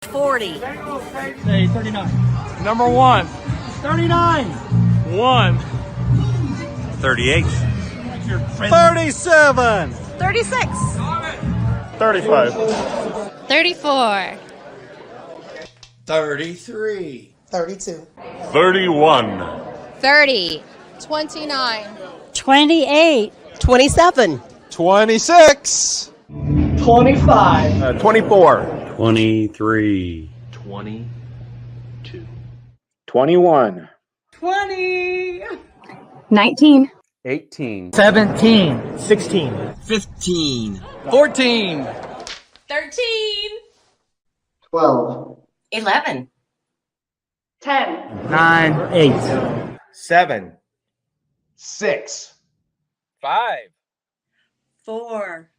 40. Say 39. Number 1. 39. 1. 38. 37. 36. 35. 34. 33. 32. 31. 30. 29. 28. 27. 26. 25. 24. 23. 22. 21. 20. 19. 18. 17. 16. 15. 14. 13. 12. 11. 10. 9. 8. 7. 6. 5. 4.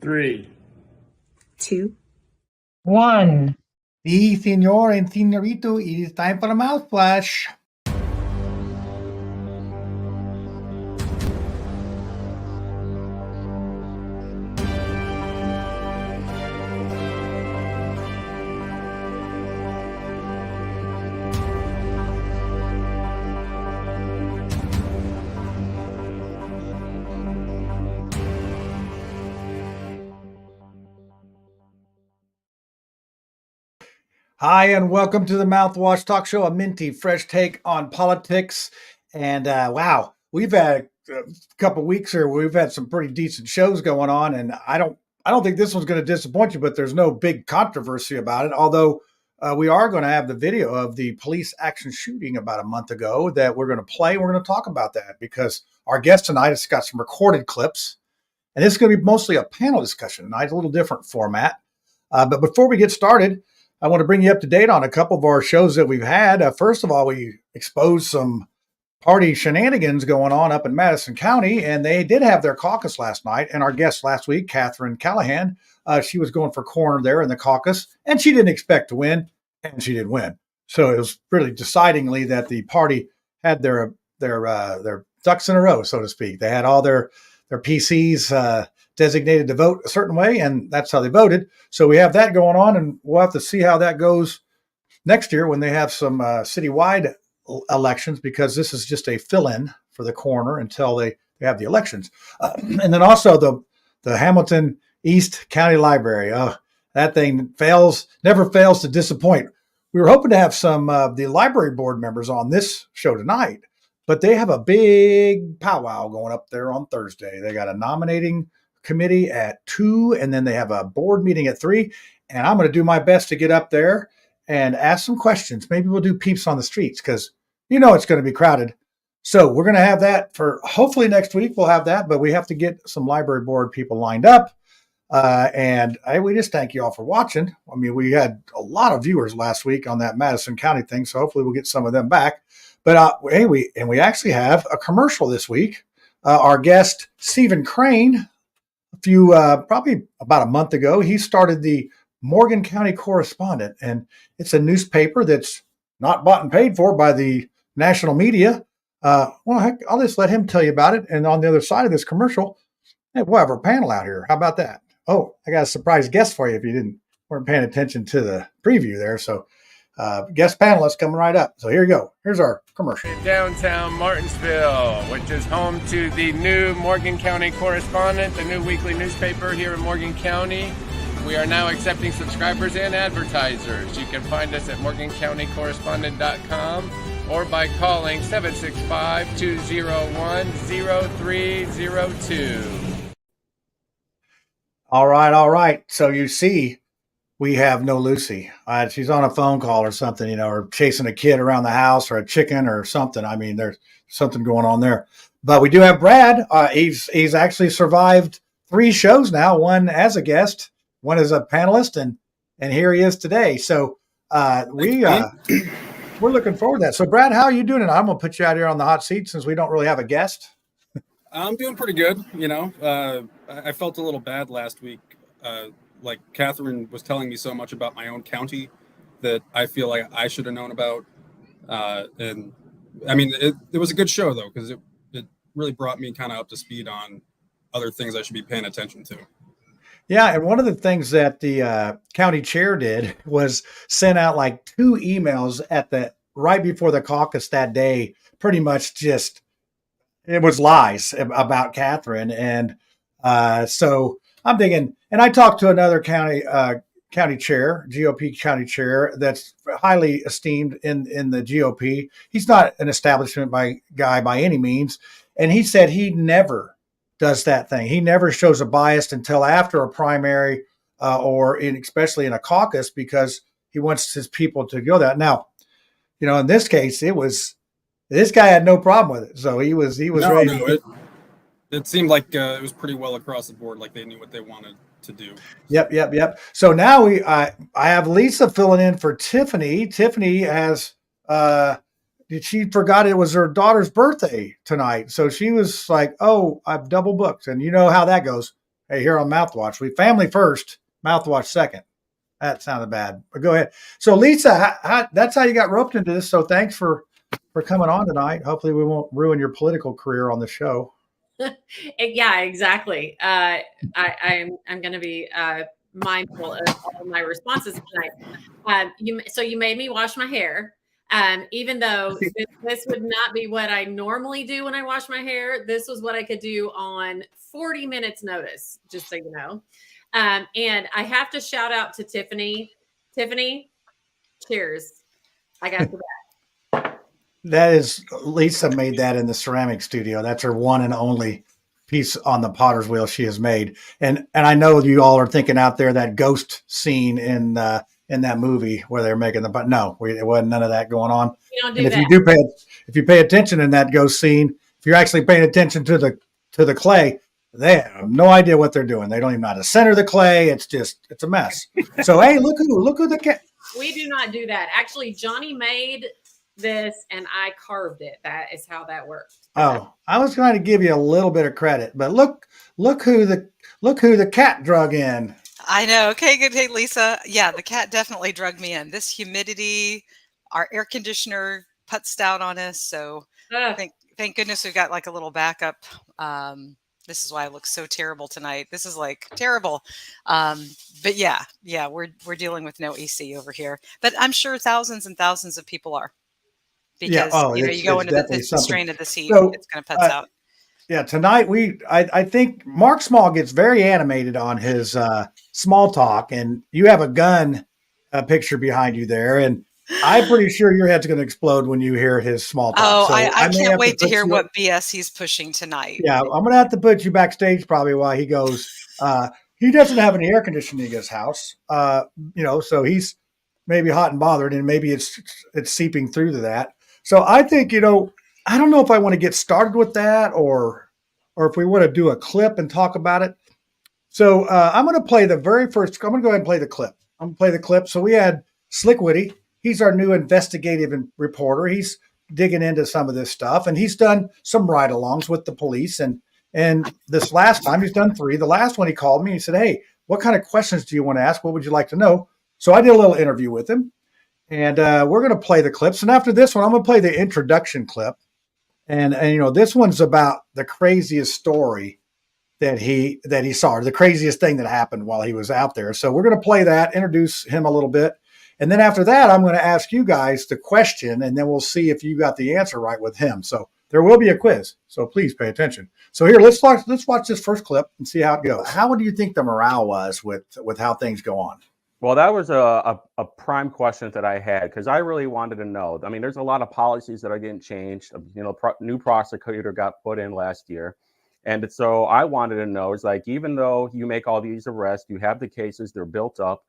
3. 2. 1. Sí, señor and señorito, it is time for the mouthwash. Hi, and welcome to the Mouthwash Talk Show, a minty, fresh take on politics. And wow, we've had a couple weeks here where we've had some pretty decent shows going on, and I don't think this one's going to disappoint you, but there's no big controversy about it. Although we are going to have the video of the police action shooting about a month ago that we're going to play. We're going to talk about that because our guest tonight has got some recorded clips, and this is going to be mostly a panel discussion tonight, a little different format. But before we get started, I want to bring you up to date on a couple of our shows that we've had. First of all, we exposed some party shenanigans going on up in Madison County, and they did have their caucus last night. And our guest last week, Catherine Callahan, she was going for coroner there in the caucus, and she didn't expect to win, and she did win. So it was really decidingly that the party had their ducks in a row, so to speak. They had all their PCs designated to vote a certain way, and that's how they voted. So we have that going on, and we'll have to see how that goes next year when they have some citywide elections, because this is just a fill-in for the coroner until they have the elections. And then also the Hamilton East County Library. That thing never fails to disappoint. We were hoping to have some of the library board members on this show tonight, but they have a big powwow going up there on Thursday. They got a nominating committee at 2, and then they have a board meeting at 3. And I'm going to do my best to get up there and ask some questions. Maybe we'll do peeps on the streets because it's going to be crowded. So we're going to have that for hopefully next week. We'll have that, but we have to get some library board people lined up. And we just thank you all for watching. I mean, we had a lot of viewers last week on that Madison County thing, so hopefully we'll get some of them back. But we actually have a commercial this week. Our guest, Stephen Crane, probably about a month ago, he started the Morgan County Correspondent, and it's a newspaper that's not bought and paid for by the national media. Heck, I'll just let him tell you about it. And on the other side of this commercial, we'll have our panel out here. How about that? Oh, I got a surprise guest for you if you weren't paying attention to the preview there. So guest panelists coming right up. So here you go. Here's our commercial. In downtown Martinsville, which is home to the new Morgan County Correspondent, the new weekly newspaper here in Morgan County. We are now accepting subscribers and advertisers. You can find us at morgancountycorrespondent.com or by calling 765-201-0302. All right. So you see, we have no Lucy. She's on a phone call or something, or chasing a kid around the house or a chicken or something. I mean, there's something going on there. But we do have Brad. He's actually survived 3 shows now, one as a guest, one as a panelist, and here he is today. So we're looking forward to that. So Brad, how are you doing? And I'm going to put you out here on the hot seat since we don't really have a guest. I'm doing pretty good. I felt a little bad last week. Like Catherine was telling me so much about my own county that I feel like I should have known about. And I mean, it was a good show though, because it really brought me kind of up to speed on other things I should be paying attention to. Yeah, and one of the things that the county chair did was send out like 2 emails at the right before the caucus that day, pretty much just it was lies about Catherine, and so I'm thinking. And I talked to another county chair, GOP county chair, that's highly esteemed in the GOP. He's not an establishment guy by any means, and he said he never does that thing. He never shows a bias until after a primary or especially in a caucus because he wants his people to go that. Now, in this case, it was this guy had no problem with it, so he was ready. No, it seemed like it was pretty well across the board. Like they knew what they wanted to do. Yep. So now I have Lisa filling in for Tiffany. Tiffany has she forgot it was her daughter's birthday tonight, so she was like, "Oh, I've double booked," and you know how that goes. Hey, here on Mouthwash, we family first, Mouthwash second. That sounded bad, but go ahead. So Lisa, that's how you got roped into this. So thanks for coming on tonight. Hopefully, we won't ruin your political career on the show. Yeah, exactly. I'm going to be mindful of all my responses tonight. You made me wash my hair, even though this would not be what I normally do when I wash my hair. This was what I could do on 40 minutes notice, just so you know. And I have to shout out to Tiffany. Tiffany, cheers. I got to that. That is, Lisa made that in the ceramic studio. That's her one and only piece on the potter's wheel she has made. And I know you all are thinking out there that ghost scene in that movie where they're making it wasn't none of that going on. You don't do that. If you pay attention in that ghost scene, if you're actually paying attention to the clay, they have no idea what they're doing. They don't even know how to center the clay. It's a mess. So hey, look who the cat. We do not do that. Actually, Johnny made this and I carved it. That is how that worked. Oh, I was trying to give you a little bit of credit, but look who the cat drug in. I know. Okay, good. Hey, Lisa. Yeah, the cat definitely drug me in. This humidity, our air conditioner putzed out on us. So thank goodness we've got like a little backup. This is why I look so terrible tonight. This is like terrible. But yeah, we're dealing with no AC over here. But I'm sure thousands and thousands of people are. Because you go into the strain of this heat, so, it's going to putz out. Yeah, tonight I think Mark Small gets very animated on his small talk, and you have a gun picture behind you there, and I'm pretty sure your head's going to explode when you hear his small talk. Oh, so I can't wait to hear what BS he's pushing tonight. Yeah, I'm going to have to put you backstage probably while he goes. He doesn't have any air conditioning in his house, so he's maybe hot and bothered, and maybe it's seeping through to that. So I think, I don't know if I want to get started with that or if we want to do a clip and talk about it. So I'm going to play the very first. I'm going to go ahead and play the clip. I'm going to play the clip. So we had Slick Whitty. He's our new investigative reporter. He's digging into some of this stuff, and he's done some ride-alongs with the police. And this last time, he's done 3. The last one, he called me. He said, "Hey, what kind of questions do you want to ask? What would you like to know?" So I did a little interview with him. And we're going to play the clips. And after this one, I'm going to play the introduction clip. And this one's about the craziest story that he saw, or the craziest thing that happened while he was out there. So we're going to play that, introduce him a little bit. And then after that, I'm going to ask you guys the question, and then we'll see if you got the answer right with him. So there will be a quiz. So please pay attention. So here, let's watch this first clip and see how it goes. How do you think the morale was with how things go on? Well, that was a prime question that I had because I really wanted to know. I mean, there's a lot of policies that are getting changed. New prosecutor got put in last year. And so I wanted to know, is like, even though you make all these arrests, you have the cases, they're built up.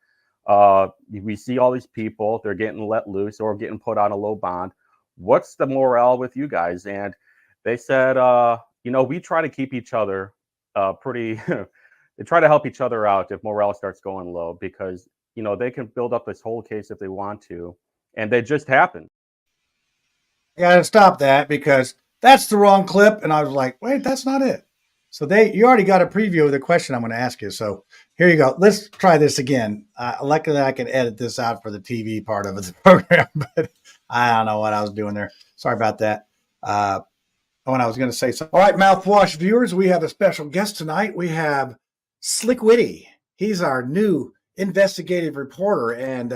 We see all these people, they're getting let loose or getting put on a low bond. What's the morale with you guys? And they said, we try to keep each other pretty, they try to help each other out if morale starts going low because they can build up this whole case if they want to, and they just happen. I got to stop that because that's the wrong clip. And I was like, wait, that's not it. So you already got a preview of the question I'm going to ask you. So here you go. Let's try this again. Luckily, I can edit this out for the TV part of the program, but I don't know what I was doing there. Sorry about that. When I was going to say something. All right, Mouthwash viewers, we have a special guest tonight. We have Slick Whitty. He's our new investigative reporter, and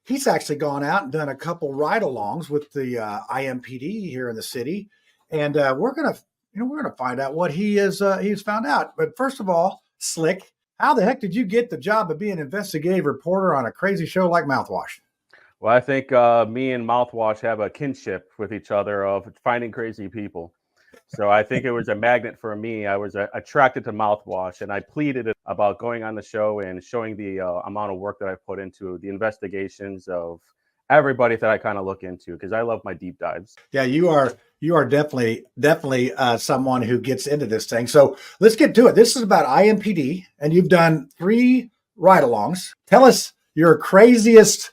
he's actually gone out and done a couple ride-alongs with the IMPD here in the city, and we're gonna find out what he's found out. But first of all, Slick, how the heck did you get the job of being an investigative reporter on a crazy show like Mouthwash? Well, I think me and Mouthwash have a kinship with each other of finding crazy people. So I think it was a magnet for me. I was attracted to Mouthwash, and I pleaded about going on the show and showing the amount of work that I put into the investigations of everybody that I kind of look into, because I love my deep dives. Yeah, you are definitely someone who gets into this thing. So let's get to it. This is about IMPD, and you've done 3 ride-alongs. Tell us your craziest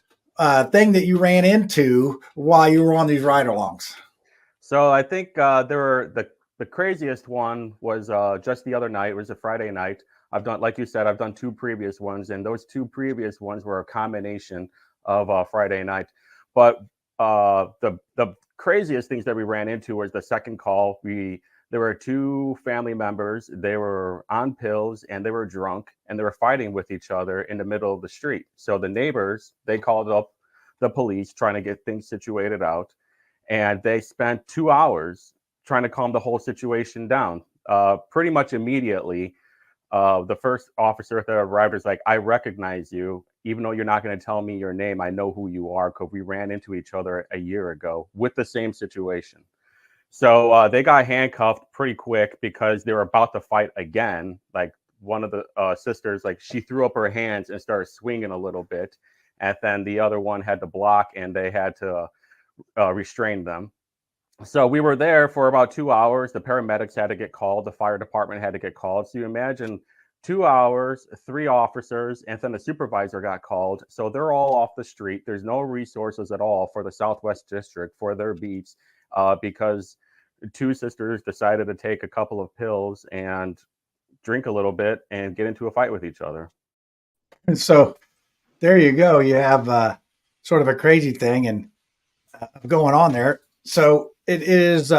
thing that you ran into while you were on these ride-alongs. So I think the craziest one was just the other night. It was a Friday night. I've done, like you said, I've done 2 previous ones, and those 2 previous ones were a combination of Friday night. But the craziest things that we ran into was the second call. There were 2 family members. They were on pills and they were drunk, and they were fighting with each other in the middle of the street. So the neighbors, they called up the police trying to get things situated out. And they spent 2 hours trying to calm the whole situation down. Pretty much immediately, the first officer that arrived was like, "I recognize you, even though you're not going to tell me your name. I know who you are because we ran into each other a year ago with the same situation." So they got handcuffed pretty quick because they were about to fight again. Like one of the sisters, like she threw up her hands and started swinging a little bit, and then the other one had to block, and they had to restrain them. So we were there for about 2 hours. The paramedics had to get called. The fire department had to get called. So you imagine 2 hours, 3 officers, and then the supervisor got called. So they're all off the street. There's no resources at all for the Southwest District for their beats because 2 sisters decided to take a couple of pills and drink a little bit and get into a fight with each other. And so there you go. You have sort of a crazy thing and going on there. So it is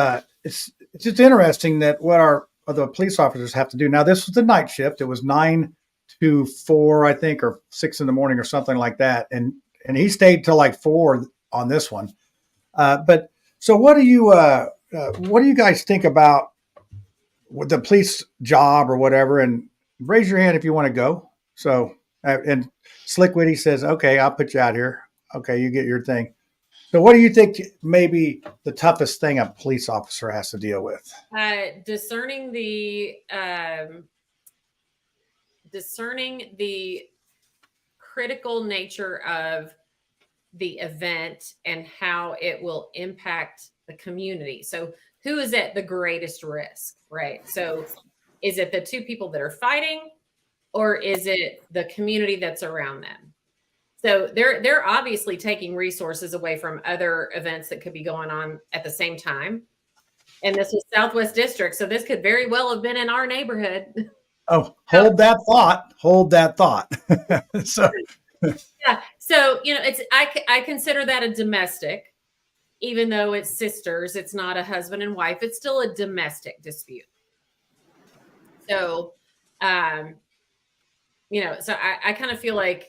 it's just interesting that what the police officers have to do. Now, this was the night shift. It was 9 to 4, I think, or 6 in the morning or something like that. And he stayed till like 4 on this one. But so what do you guys think about the police job or whatever? And raise your hand if you want to go. So, and Slick Whitty says, "Okay, I'll put you out here. Okay, you get your thing." So what do you think maybe the toughest thing a police officer has to deal with? Discerning the critical nature of the event and how it will impact the community. So who is at the greatest risk, right? So is it the 2 people that are fighting, or is it the community that's around them? So they're obviously taking resources away from other events that could be going on at the same time. And this was Southwest District, so this could very well have been in our neighborhood. Oh, hold that thought. Hold that thought. So yeah. So, it's I consider that a domestic, even though it's sisters, it's not a husband and wife, it's still a domestic dispute. So so I kind of feel like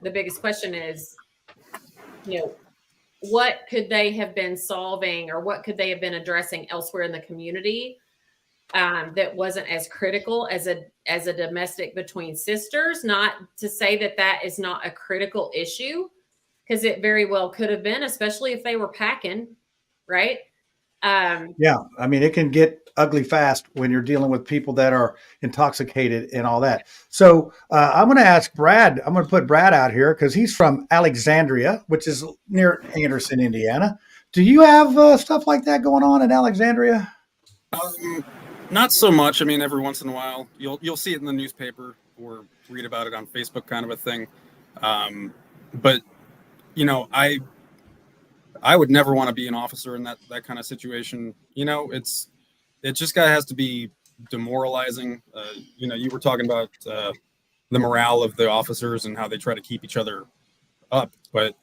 the biggest question is, what could they have been solving, or what could they have been addressing elsewhere in the community that wasn't as critical as a domestic between sisters? Not to say that is not a critical issue, because it very well could have been, especially if they were packing, right? Yeah, I mean, it can get ugly fast when you're dealing with people that are intoxicated and all that. So I'm going to ask Brad. I'm going to put Brad out here because he's from Alexandria, which is near Anderson, Indiana. Do you have stuff like that going on in Alexandria? Not so much. I mean, every once in a while, you'll see it in the newspaper or read about it on Facebook, kind of a thing. But I would never want to be an officer in that kind of situation. It just has to be demoralizing. You were talking about the morale of the officers and how they try to keep each other up, but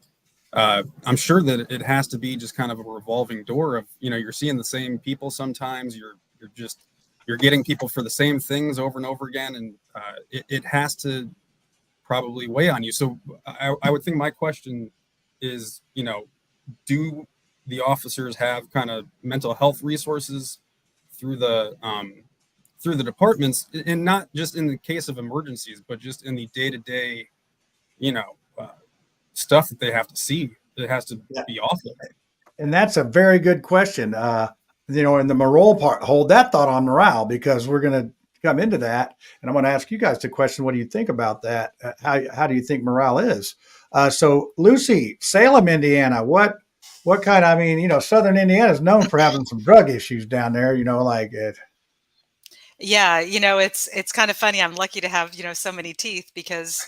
I'm sure that it has to be just kind of a revolving door of, you're seeing the same people sometimes. You're just you're getting people for the same things over and over again, and it has to probably weigh on you. So I would think my question is, do the officers have kind of mental health resources through the departments, and not just in the case of emergencies, but just in the day-to-day, stuff that they have to see? It has to be awful. And that's a very good question. In the morale part, hold that thought on morale, because we're going to come into that. And I'm going to ask you guys the question, what do you think about that? How do you think morale is? So Lucy, Salem, Indiana, what kind of, Southern Indiana is known for having some drug issues down there, like it. Yeah, it's kind of funny. I'm lucky to have, so many teeth, because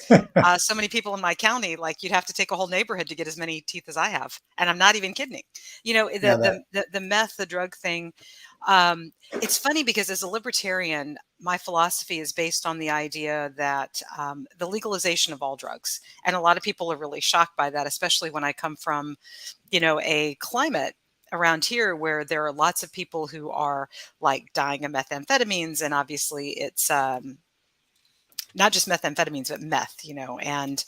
so many people in my county, like, you'd have to take a whole neighborhood to get as many teeth as I have. And I'm not even kidding. The meth, the drug thing. It's funny because as a libertarian, my philosophy is based on the idea that the legalization of all drugs. And a lot of people are really shocked by that, especially when I come from, a climate around here where there are lots of people who are like dying of methamphetamines, and obviously it's not just methamphetamines, but meth, and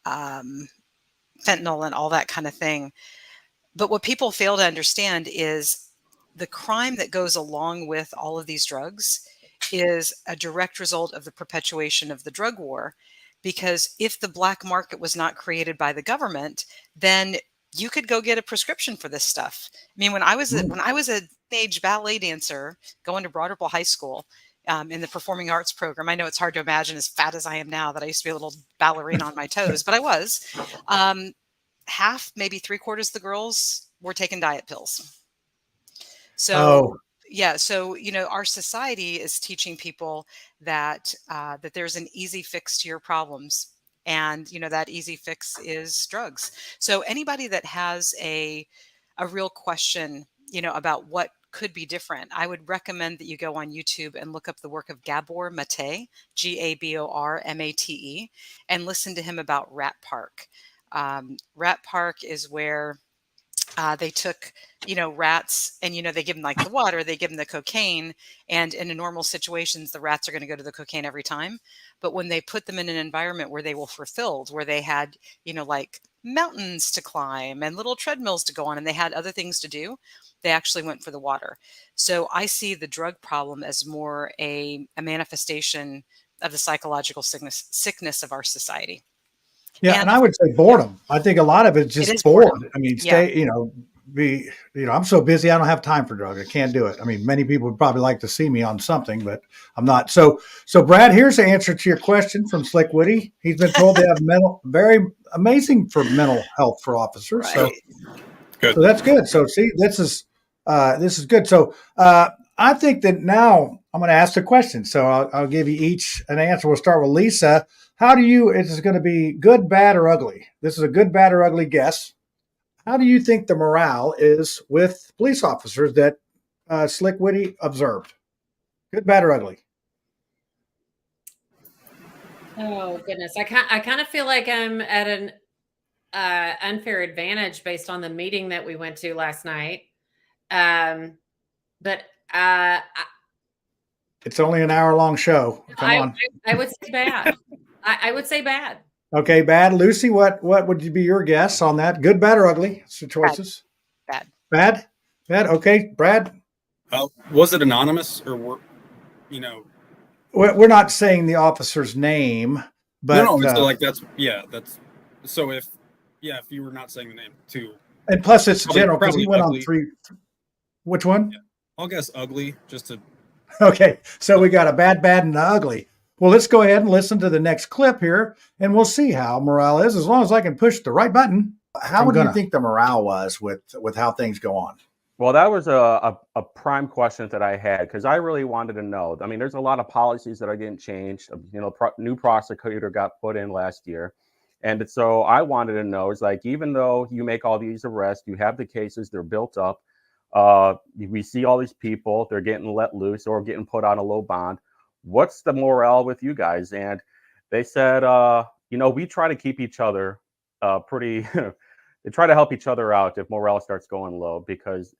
fentanyl and all that kind of thing. But what people fail to understand is the crime that goes along with all of these drugs is a direct result of the perpetuation of the drug war. Because if the black market was not created by the government, then you could go get a prescription for this stuff. I mean, when I was a teenage ballet dancer going to Broad Ripple High School in the performing arts program, I know it's hard to imagine, as fat as I am now, that I used to be a little ballerina on my toes, but I was. Half, maybe 3/4 of the girls were taking diet pills. So yeah, so our society is teaching people that that there's an easy fix to your problems. And, that easy fix is drugs. So anybody that has a real question, about what could be different, I would recommend that you go on YouTube and look up the work of Gabor Mate, Gabormate, and listen to him about Rat Park. Rat Park is where they took, rats, and, they give them like the water, they give them the cocaine. And in normal situations, the rats are going to go to the cocaine every time. But when they put them in an environment where they were fulfilled, where they had, like mountains to climb and little treadmills to go on, and they had other things to do, they actually went for the water. So I see the drug problem as more a manifestation of the psychological sickness of our society. Yeah, and I would say boredom. I think a lot of it's just bored. I mean, I'm so busy, I don't have time for drugs. I can't do it. I mean, many people would probably like to see me on something, but I'm not. So Brad, here's the answer to your question from Slick Whitty. He's been told they have very amazing for mental health for officers. Right. So that's good. So see, this is good. So I think that now I'm going to ask the question. So I'll give you each an answer. We'll start with Lisa. It's going to be good, bad, or ugly. This is a good, bad, or ugly guess. How do you think the morale is with police officers that Slick Whitty observed? Good, bad, or ugly? Oh goodness, I kind of feel like I'm at an unfair advantage based on the meeting that we went to last night. But it's only an hour-long show. Come on. I would say bad. I would say bad. Okay, bad. Lucy, what would be your guess on that? Good, bad, or ugly? It's your choices. Bad. Bad? Bad? Okay, Brad? Was it anonymous, or We're not saying the officer's name, but... No, so like that's so if you were not saying the name too. And plus it's general, because he went ugly. On 3... Which one? Yeah. I'll guess ugly, just to... Okay, so we got a bad, and an ugly. Well, let's go ahead and listen to the next clip here, and we'll see how morale is, as long as I can push the right button. How do you think the morale was with how things go on? Well, that was a prime question that I had, because I really wanted to know. I mean, there's a lot of policies that are getting changed. New prosecutor got put in last year. And so I wanted to know, is like, even though you make all these arrests, you have the cases, they're built up. We see all these people, they're getting let loose or getting put on a low bond. What's the morale with you guys? And they said, we try to keep each other pretty, they try to help each other out if morale starts going low, because,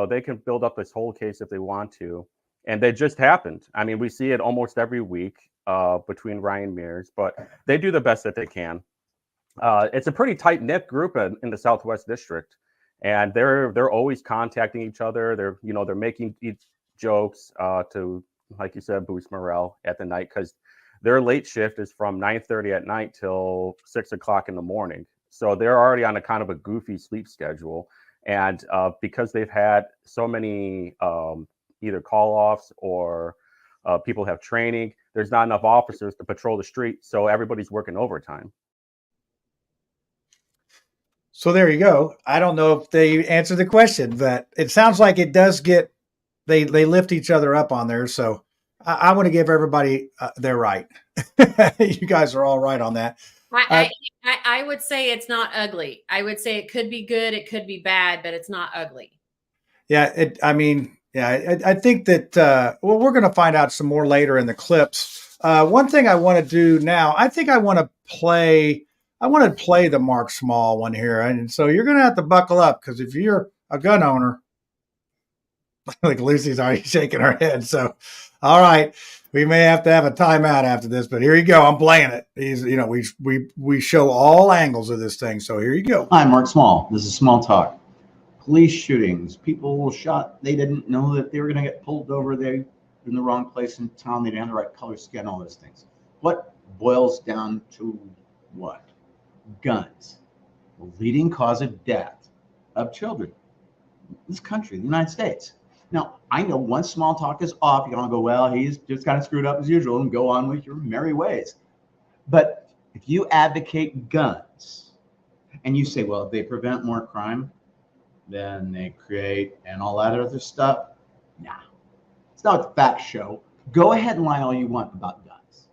they can build up this whole case if they want to. And that just happened. I mean, we see it almost every week between Ryan Mears, but they do the best that they can. It's a pretty tight knit group in the Southwest District, and they're always contacting each other. They're making jokes to, like you said, boost morale at the night, because their late shift is from 9:30 at night till 6 o'clock in the morning. So they're already on a kind of a goofy sleep schedule, and because they've had so many either call-offs or people have training, there's not enough officers to patrol the street, so everybody's working overtime. So there you go. I don't know if they answered the question, but it sounds like it does get, they lift each other up on there. So I want to give everybody their right. You guys are all right on that. I would say it's not ugly. I would say it could be good, it could be bad, but it's not ugly. Yeah, I think that, well, we're going to find out some more later in the clips. One thing I want to do now, I think I want to play the Mark Small one here. And so you're going to have to buckle up, because if you're a gun owner, like Lucy's already shaking her head. So, all right, we may have to have a timeout after this, but here you go. I'm playing it. We show all angles of this thing. So here you go. Hi, Mark Small. This is Small Talk. Police shootings, people shot, they didn't know that they were going to get pulled over. They in the wrong place in town. They didn't have the right color skin, all those things. What boils down to what? Guns. The leading cause of death of children in this country, the United States. Now, I know once Small Talk is off, you're going to go, well, he's just kind of screwed up as usual, and go on with your merry ways. But if you advocate guns and you say, well, if they prevent more crime, then they create and all that other stuff, nah. It's not what the facts show. Go ahead and lie all you want about guns.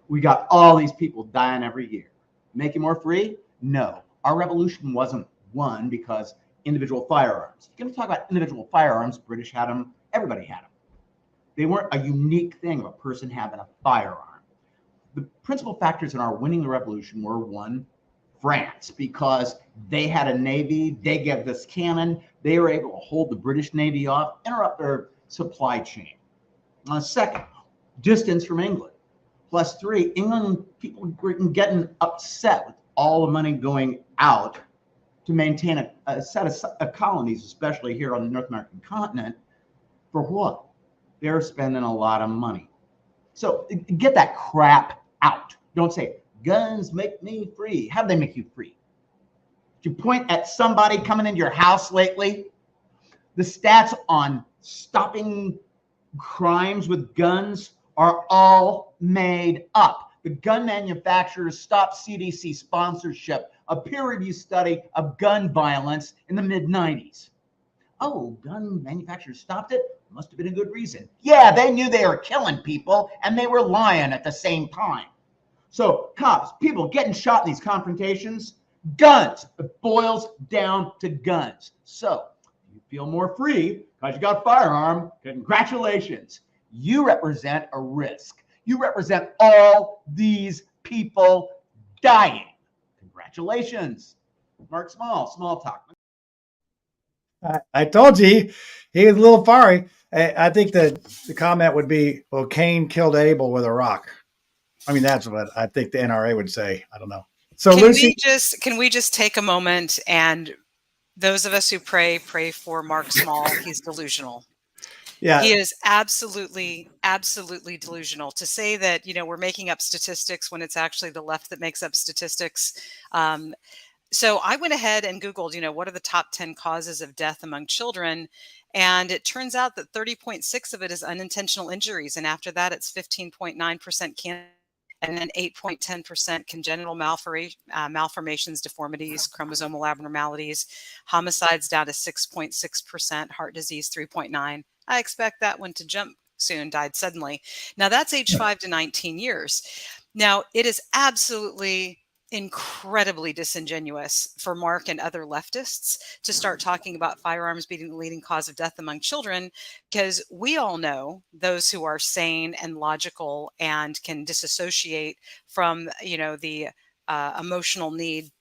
We got all these people dying every year. Make it more free? No. Our revolution wasn't won because individual firearms. If you're going to talk about individual firearms, British had them, everybody had them. They weren't a unique thing of a person having a firearm. The principal factors in our winning the revolution were, one, France, because they had a navy, they gave this cannon, they were able to hold the British Navy off, interrupt their supply chain. Second, distance from England. Plus three, England, people were getting upset with all the money going out to maintain a set of colonies, especially here on the North American continent. For what? They're spending a lot of money. So get that crap out. Don't say, guns make me free. How do they make you free? Did you point at somebody coming into your house lately? The stats on stopping crimes with guns are all made up. The gun manufacturers stopped CDC sponsorship, a peer-reviewed study of gun violence in the mid-90s. Oh, gun manufacturers stopped it? Must have been a good reason. Yeah, they knew they were killing people, and they were lying at the same time. So cops, people getting shot in these confrontations, guns. It boils down to guns. So you feel more free because you got a firearm. Congratulations. You represent a risk. You represent all these people dying. Congratulations. Mark Small, Small Talk. I told you he was a little fiery. I think that the comment would be, well, Cain killed Abel with a rock. I mean, that's what I think the NRA would say. I don't know. So Lucy, can we just take a moment, and those of us who pray for Mark Small. He's delusional. Yeah, he is absolutely delusional. To say that, we're making up statistics when it's actually the left that makes up statistics. So I went ahead and Googled, what are the top 10 causes of death among children? And it turns out that 30.6 of it is unintentional injuries. And after that, it's 15.9% cancer. And then 8.10% congenital malformations, deformities, chromosomal abnormalities, homicides down to 6.6%, heart disease 3.9%. I expect that one to jump soon, died suddenly. Now that's age 5 to 19 years. Now it is absolutely incredibly disingenuous for Mark and other leftists to start talking about firearms being the leading cause of death among children, because we all know, those who are sane and logical and can disassociate from, the emotional need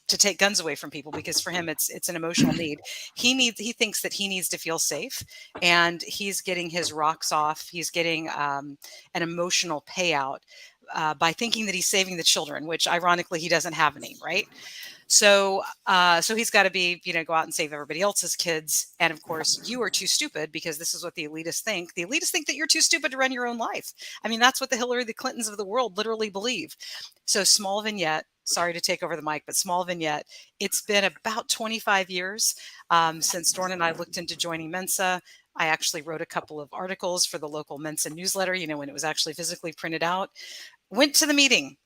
to take guns away from people, because for him it's an emotional need. He thinks that he needs to feel safe, and he's getting his rocks off. He's getting an emotional payout by thinking that he's saving the children, which ironically he doesn't have any, right? So he's got to be, go out and save everybody else's kids. And of course, you are too stupid, because this is what the elitists think. The elitists think that you're too stupid to run your own life. I mean, that's what the Clintons of the world literally believe. So small vignette. Sorry to take over the mic, but small vignette. It's been about 25 years since Dorn and I looked into joining Mensa. I actually wrote a couple of articles for the local Mensa newsletter, when it was actually physically printed out. Went to the meeting.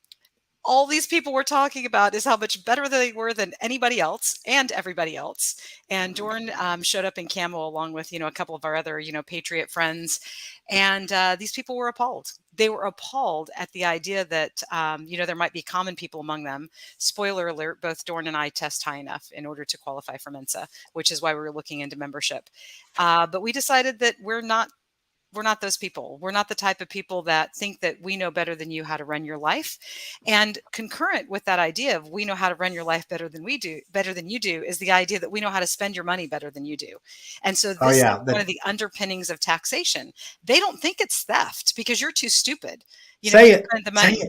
All these people were talking about is how much better they were than anybody else and everybody else. And Dorn showed up in camo along with, a couple of our other, Patriot friends. And these people were appalled. They were appalled at the idea that, there might be common people among them. Spoiler alert, both Dorn and I test high enough in order to qualify for Mensa, which is why we were looking into membership. But we decided that we're not those people. We're not the type of people that think that we know better than you how to run your life. And concurrent with that idea of we know how to run your life better than you do, is the idea that we know how to spend your money better than you do. And so this is one of the underpinnings of taxation. They don't think it's theft because you're too stupid. Say it. The money.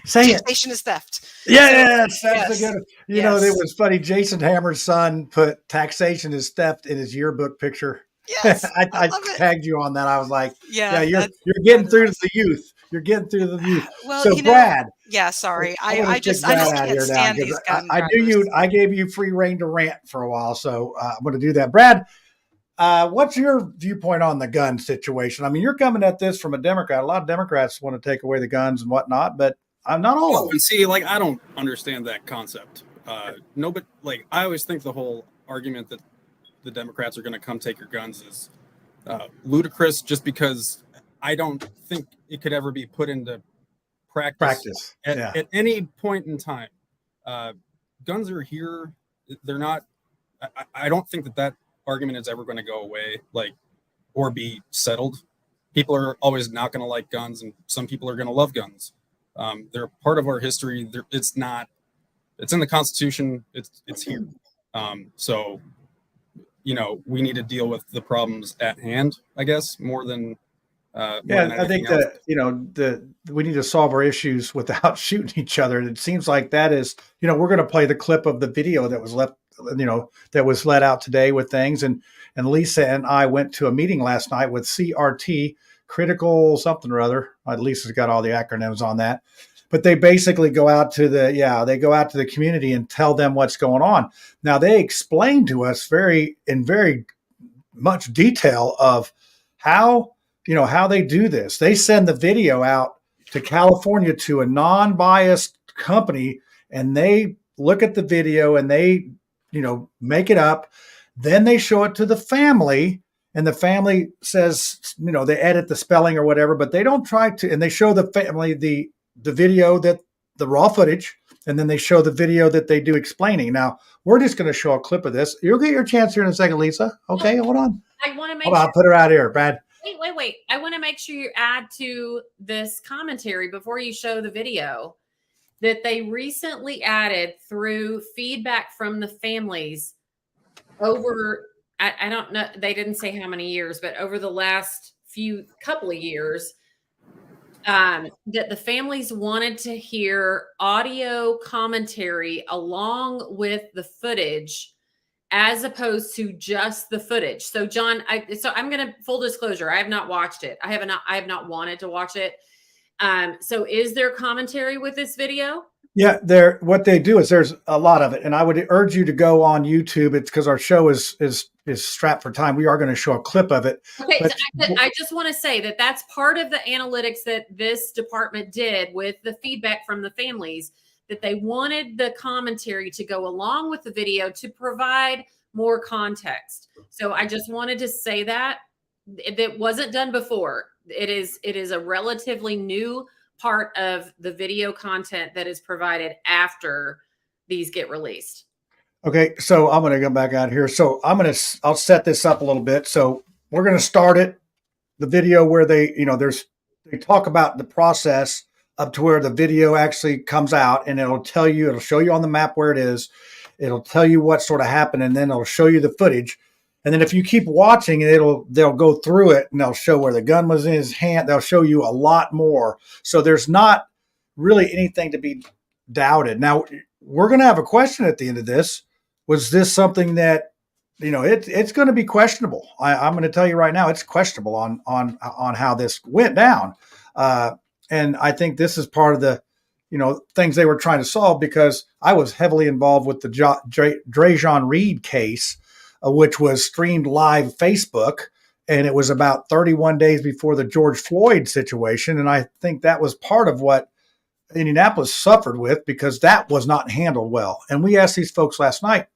Say it. Taxation is theft. Yes, so, that's a good. It was funny. Jason Hammer's son put taxation is theft in his yearbook picture. Yes, I tagged you on that. I was like, yeah, you're getting through to the youth. You're getting through to the youth. Well, so Brad. Yeah, sorry. I just can't stand these gun grabbers. I gave you free reign to rant for a while, so I'm going to do that. Brad, what's your viewpoint on the gun situation? I mean, you're coming at this from a Democrat. A lot of Democrats want to take away the guns and whatnot, but I'm not all of them. And see, I don't understand that concept. But I always think the whole argument that the Democrats are going to come take your guns is ludicrous, just because I don't think it could ever be put into practice. At any point in time. Guns are here. They're not. I don't think that argument is ever going to go away, or be settled. People are always not going to like guns, and some people are going to love guns. They're part of our history. It's not. It's in the Constitution. It's here. So we need to deal with the problems at hand, I guess, more than I think that we need to solve our issues without shooting each other. And it seems like that is, we're going to play the clip of the video that was left, that was let out today with things. And Lisa and I went to a meeting last night with CRT, critical something or other. Lisa's got all the acronyms on that. But they basically go out to the community and tell them what's going on. Now they explain to us in very much detail of how they do this. They send the video out to California to a non-biased company, and they look at the video and they, make it up. Then they show it to the family, and the family says, they edit the spelling or whatever, but they don't try to, and they show the family the video, that the raw footage, and then they show the video that they do explaining. Now we're just going to show a clip of this. You'll get your chance here in a second, Lisa. Okay, hold on. I want to make. Hold on, put her out here, Brad. Wait. I want to make sure you add to this commentary before you show the video that they recently added through feedback from the families over. I don't know. They didn't say how many years, but over the last couple of years. That the families wanted to hear audio commentary along with the footage, as opposed to just the footage. So John, I'm going to full disclosure. I have not watched it. I have not wanted to watch it. So is there commentary with this video? Yeah, what they do is there's a lot of it, and I would urge you to go on YouTube. It's because our show is strapped for time. We are going to show a clip of it. Okay, so I just want to say that that's part of the analytics that this department did with the feedback from the families, that they wanted the commentary to go along with the video to provide more context. So I just wanted to say that wasn't done before. It is a relatively new part of the video content that is provided after these get released. Okay, so I'm going to go back out here. So I'll set this up a little bit. So we're going to start the video where they talk about the process up to where the video actually comes out, and it'll show you on the map where it is. It'll tell you what sort of happened, and then it'll show you the footage. And then if you keep watching, they'll go through it and they'll show where the gun was in his hand. They'll show you a lot more. So there's not really anything to be doubted. Now, we're going to have a question at the end of this. Was this something that, it's going to be questionable. I'm going to tell you right now, it's questionable on how this went down. And I think this is part of the, things they were trying to solve, because I was heavily involved with the Drajon Reed case, which was streamed live Facebook. And it was about 31 days before the George Floyd situation. And I think that was part of what Indianapolis suffered with, because that was not handled well. And we asked these folks last night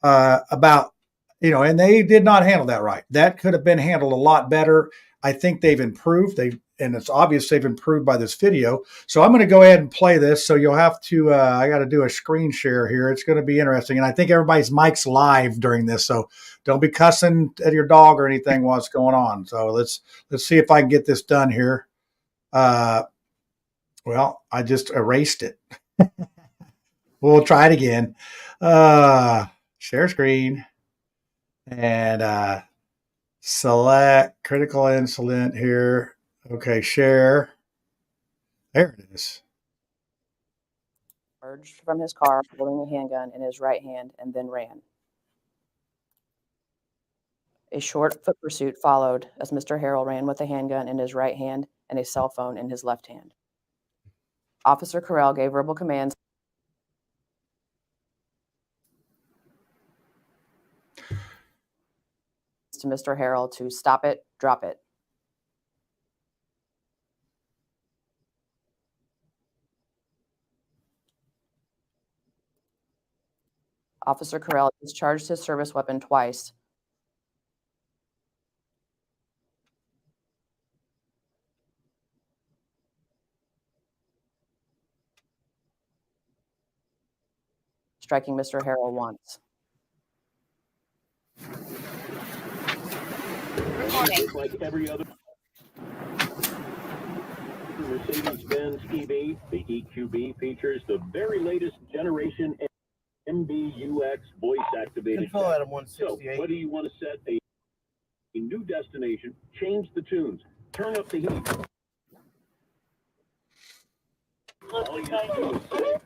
about, and they did not handle that right. That could have been handled a lot better. I think they've improved. And it's obvious they've improved by this video. So I'm going to go ahead and play this. So you'll have to, I got to do a screen share here. It's going to be interesting. And I think everybody's mic's live during this. So don't be cussing at your dog or anything while it's going on. So let's see if I can get this done here. Well, I just erased it. We'll try it again. Share screen and select critical incident here. Okay, share. There it is. Emerged from his car holding a handgun in his right hand and then ran. A short foot pursuit followed as Mr. Harrell ran with a handgun in his right hand and a cell phone in his left hand. Officer Carell gave verbal commands to Mr. Harrell to stop it, drop it. Officer Carell discharged his service weapon twice. Striking Mr. Harrell once. Just like every other Mercedes-Benz EV, the EQB features the very latest generation MBUX voice-activated. Control item 168. So, whether you want to set a new destination, change the tunes, turn up the heat. All you do is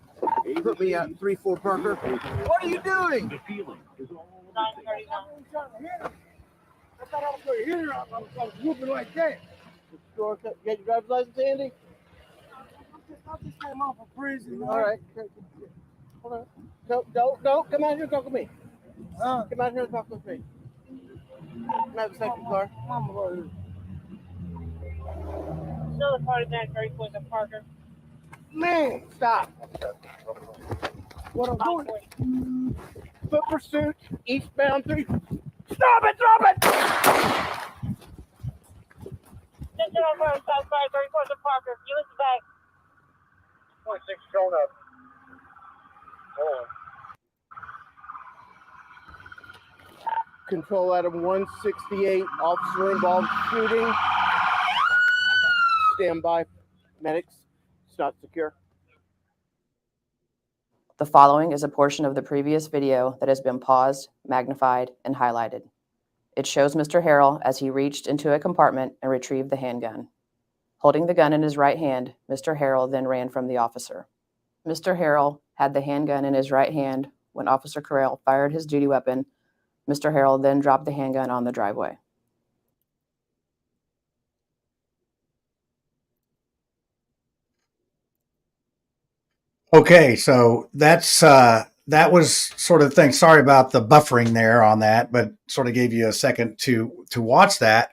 Put me at 3-4 Parker. What are you doing? The feeling is all 9:39. I thought I was going to hit her. I was whooping like that. You got your driver's license, Andy? I just came off of prison. All right. Hold on. Don't come out here and talk to me. Come out here and talk with me. Come out the second car. Another party back, 34th and Parker. Man, stop. What I'm doing? Foot pursuit, eastbound 3. Stop it! Drop it! Attention on road, southside, 34th and Parker. You listen back. 26 showing up. Hold on. Control item 168, officer involved shooting. Stand by. Medics. It's not secure. The following is a portion of the previous video that has been paused, magnified, and highlighted. It shows Mr. Harrell as he reached into a compartment and retrieved the handgun. Holding the gun in his right hand, Mr. Harrell then ran from the officer. Mr. Harrell had the handgun in his right hand when Officer Carell fired his duty weapon. Mr. Harrell then dropped the handgun on the driveway. Okay, so that was sort of the thing. Sorry about the buffering there on that, but sort of gave you a second to watch that.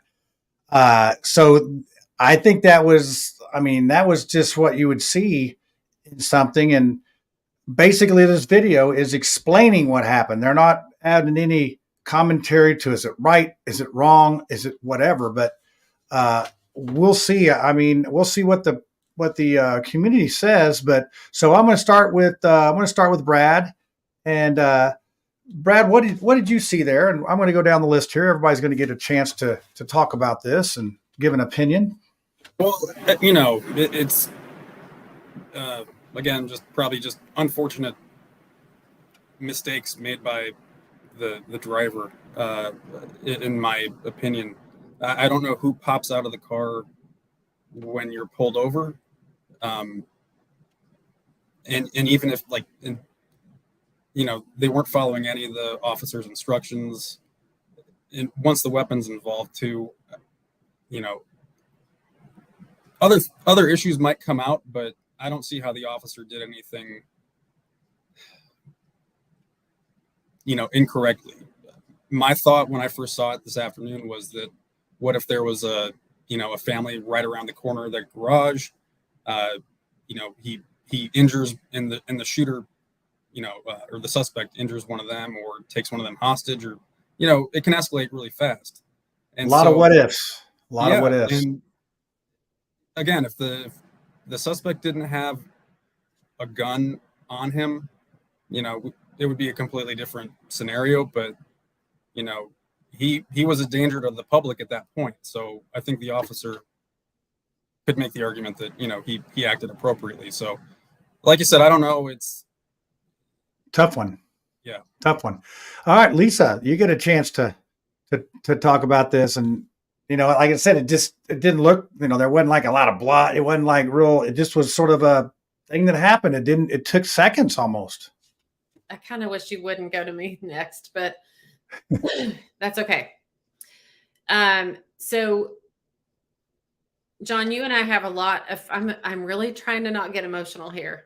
So I think that was just what you would see in something. And basically this video is explaining what happened. They're not adding any commentary to, is it right? Is it wrong? Is it whatever? But we'll see. I mean, we'll see what the community says. But so I'm going to start with Brad. And Brad, what did you see there? And I'm going to go down the list here. Everybody's going to get a chance to talk about this and give an opinion. Well, it's again, just unfortunate mistakes made by the driver, in my opinion. I don't know who pops out of the car when you're pulled over. And even if they weren't following any of the officer's instructions, and once the weapon's involved too, other issues might come out, but I don't see how the officer did anything, incorrectly. My thought when I first saw it this afternoon was that what if there was a family right around the corner of their garage? He injures and the shooter, or the suspect injures one of them or takes one of them hostage, or it can escalate really fast. And a lot of what ifs. A lot of what ifs. And again, if the suspect didn't have a gun on him, it would be a completely different scenario. But he was a danger to the public at that point. So I think the officer could make the argument that he acted appropriately. So, like you said, I don't know. It's tough one. Yeah, tough one. All right, Lisa, you get a chance to talk about this, and like I said, it didn't look. There wasn't like a lot of blood. It wasn't like real. It just was sort of a thing that happened. It took seconds almost. I kind of wish you wouldn't go to me next, but that's okay. So John, you and I have a lot of, I'm really trying to not get emotional here.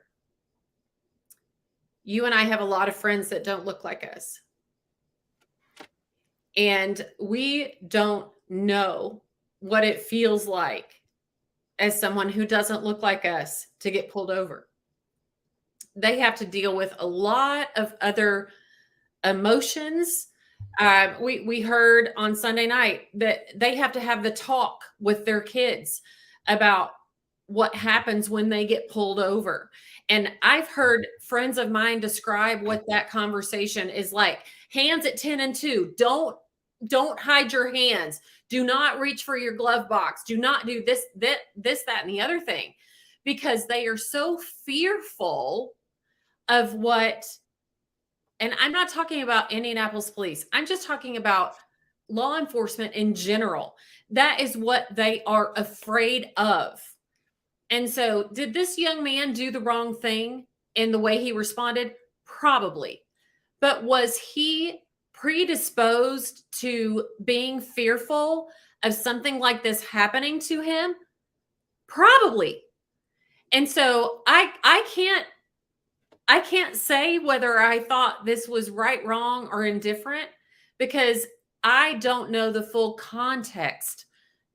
You and I have a lot of friends that don't look like us. And we don't know what it feels like as someone who doesn't look like us to get pulled over. They have to deal with a lot of other emotions. We heard on Sunday night that they have to have the talk with their kids about what happens when they get pulled over. And I've heard friends of mine describe what that conversation is like. Hands at 10 and 2. Don't hide your hands. Do not reach for your glove box. Do not do this, that, and the other thing, because they are so fearful of what. And I'm not talking about Indianapolis police. I'm just talking about law enforcement in general. That is what they are afraid of. And so did this young man do the wrong thing in the way he responded? Probably. But was he predisposed to being fearful of something like this happening to him? Probably. And so I can't say whether I thought this was right, wrong, or indifferent, because I don't know the full context.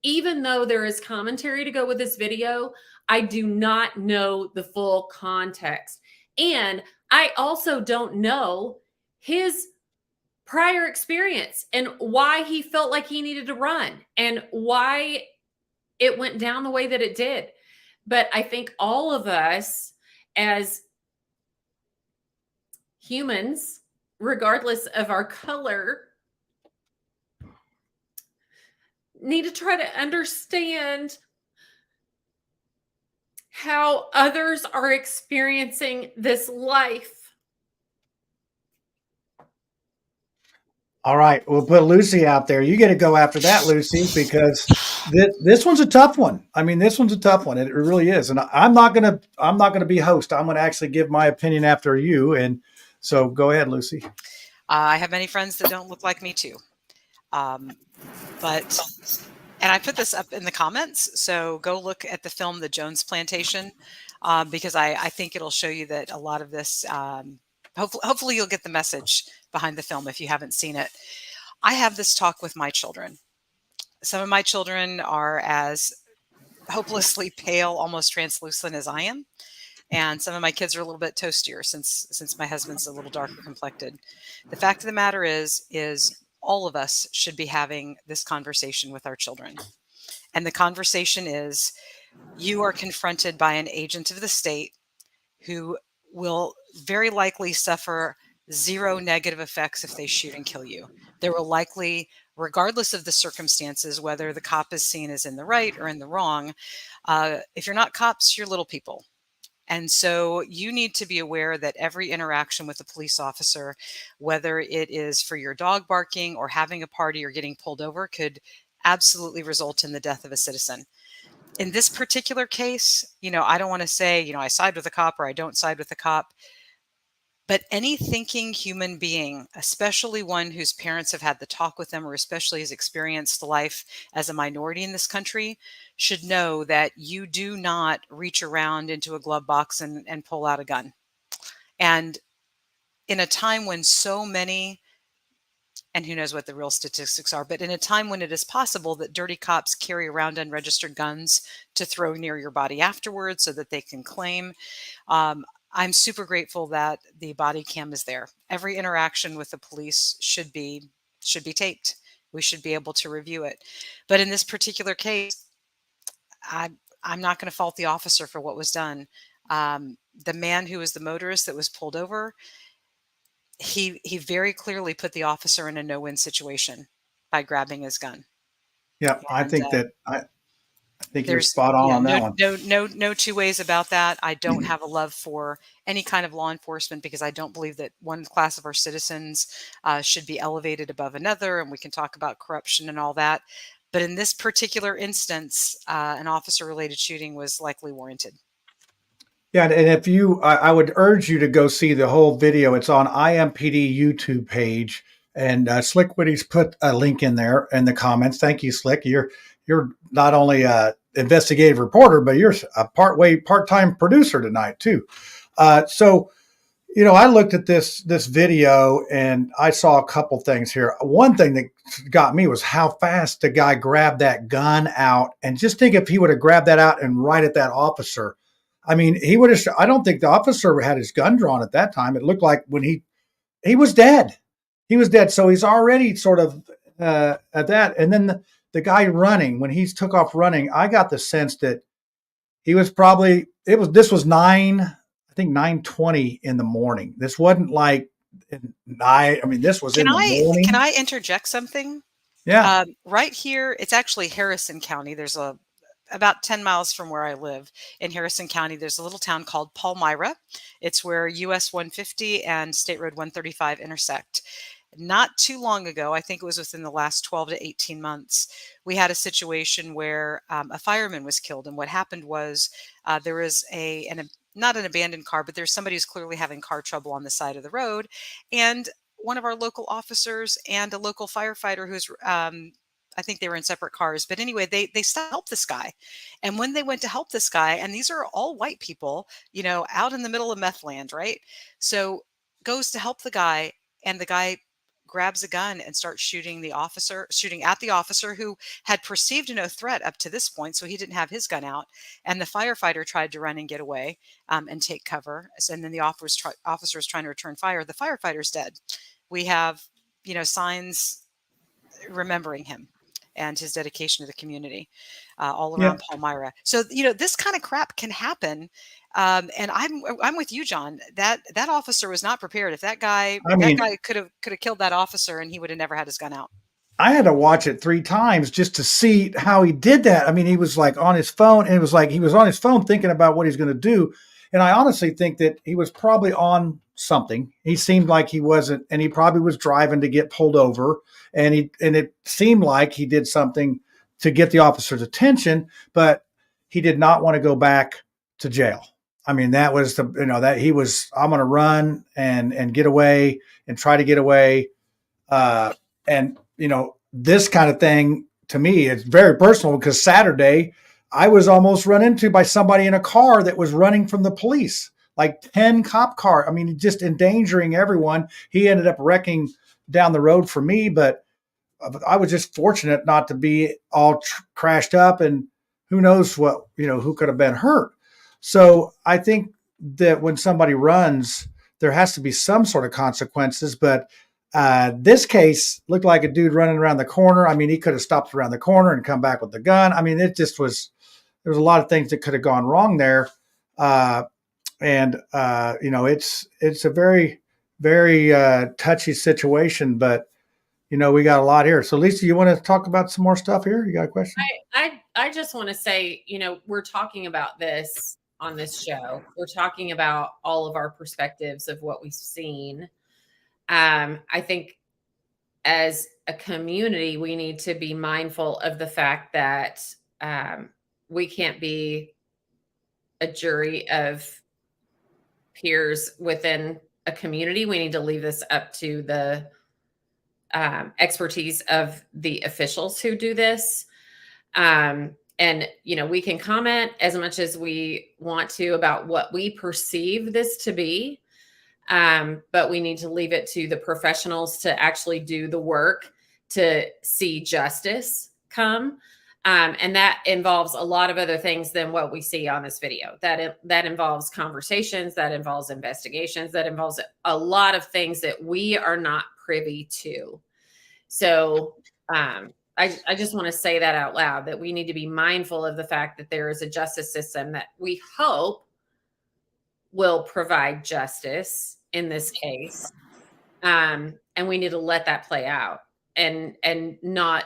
Even though there is commentary to go with this video, I do not know the full context. And I also don't know his prior experience and why he felt like he needed to run and why it went down the way that it did. But I think all of us as humans, regardless of our color, need to try to understand how others are experiencing this life. All right, we'll put Lucy out there. You get to go after that, Lucy, because this one's a tough one. I mean, this one's a tough one. It really is. And I'm not gonna be host. I'm gonna actually give my opinion after you. And so go ahead, Lucy. I have many friends that don't look like me too. And I put this up in the comments, so go look at the film, The Jones Plantation, because I think it'll show you that a lot of this, hopefully you'll get the message behind the film if you haven't seen it. I have this talk with my children. Some of my children are as hopelessly pale, almost translucent as I am. And some of my kids are a little bit toastier since my husband's a little darker complected. The fact of the matter is all of us should be having this conversation with our children. And the conversation is, you are confronted by an agent of the state who will very likely suffer zero negative effects if they shoot and kill you. There will likely, regardless of the circumstances, whether the cop is seen as in the right or in the wrong, if you're not cops, you're little people. And so you need to be aware that every interaction with a police officer, whether it is for your dog barking or having a party or getting pulled over, could absolutely result in the death of a citizen. In this particular case, I don't want to say, I side with the cop or I don't side with the cop. But any thinking human being, especially one whose parents have had the talk with them or especially has experienced life as a minority in this country, should know that you do not reach around into a glove box and pull out a gun. And in a time when so many, and who knows what the real statistics are, but in a time when it is possible that dirty cops carry around unregistered guns to throw near your body afterwards so that they can claim, I'm super grateful that the body cam is there. Every interaction with the police should be taped. We should be able to review it. But in this particular case, I'm not going to fault the officer for what was done. The man who was the motorist that was pulled over, he very clearly put the officer in a no-win situation by grabbing his gun. Yeah, I think you're There's spot on that one. no two ways about that. I don't have a love for any kind of law enforcement because I don't believe that one class of our citizens should be elevated above another. And we can talk about corruption and all that. But in this particular instance, an officer-related shooting was likely warranted. Yeah, and if I would urge you to go see the whole video. It's on IMPD YouTube page, and Slick Whitty's put a link in there in the comments. Thank you, Slick. You're not only a investigative reporter, but you're a part-time producer tonight too. So, I looked at this video and I saw a couple things here. One thing that got me was how fast the guy grabbed that gun out, and just think if he would have grabbed that out and right at that officer. I mean, he would have. I don't think the officer had his gun drawn at that time. It looked like when he was dead. He was dead. So he's already sort of at that. And then the guy running, when he took off running, I got the sense that he was probably, this was 9:20 in the morning. This wasn't like this was in the morning. Can I interject something? Yeah. Right here, it's actually Harrison County. There's about 10 miles from where I live in Harrison County, there's a little town called Palmyra. It's where US 150 and State Road 135 intersect. Not too long ago, I think it was within the last 12 to 18 months, we had a situation where a fireman was killed. And what happened was there was not an abandoned car, but there's somebody who's clearly having car trouble on the side of the road. And one of our local officers and a local firefighter who's I think they were in separate cars, but anyway, they stopped to help this guy. And when they went to help this guy, and these are all white people, out in the middle of meth land, right? So goes to help the guy, and the guy grabs a gun and starts shooting at the officer who had perceived no threat up to this point. So he didn't have his gun out. And the firefighter tried to run and get away and take cover. And then the officer is trying to return fire. The firefighter's dead. We have, signs remembering him and his dedication to the community all around Palmyra. So, this kind of crap can happen. And I'm with you, John. That officer was not prepared. If that guy could have killed that officer, and he would have never had his gun out. I had to watch it 3 times just to see how he did that. I mean, he was like on his phone, and it was like he was on his phone thinking about what he's going to do. And I honestly think that he was probably on something. He seemed like he wasn't, and he probably was driving to get pulled over. And it seemed like he did something to get the officer's attention, but he did not want to go back to jail. I mean, that was that he was, I'm going to run and get away and try to get away. And this kind of thing to me, it's very personal because Saturday I was almost run into by somebody in a car that was running from the police, like 10 cop car. I mean, just endangering everyone. He ended up wrecking down the road for me, but I was just fortunate not to be all crashed up, and who knows what, who could have been hurt. So I think that when somebody runs, there has to be some sort of consequences, but this case looked like a dude running around the corner. I mean, he could have stopped around the corner and come back with the gun. I mean, it just was, there was a lot of things that could have gone wrong there. It's a very, very touchy situation, but we got a lot here. So Lisa, you want to talk about some more stuff here? You got a question? I just want to say, we're talking about this on this show. We're talking about all of our perspectives of what we've seen. I think as a community, we need to be mindful of the fact that we can't be a jury of peers within a community. We need to leave this up to the expertise of the officials who do this. And, you know, we can comment as much as we want to about what we perceive this to be. But we need to leave it to the professionals to actually do the work to see justice come. And that involves a lot of other things than what we see on this video. That involves conversations, that involves investigations, that involves a lot of things that we are not privy to. So I just want to say that out loud, that we need to be mindful of the fact that there is a justice system that we hope will provide justice in this case. And we need to let that play out and not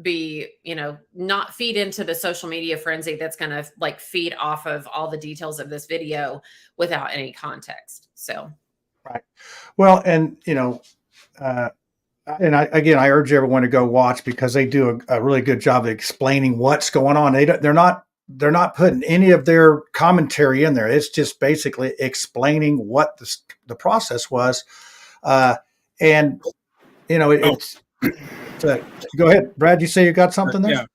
be, you know, not feed into the social media frenzy that's going to like feed off of all the details of this video without any context. So, right. Well, and, you know, and I urge everyone to go watch, because they do a really good job of explaining what's going on. They're not putting any of their commentary in there. It's just basically explaining what the process was. And, you know, it's go ahead, Brad, you say you got something there?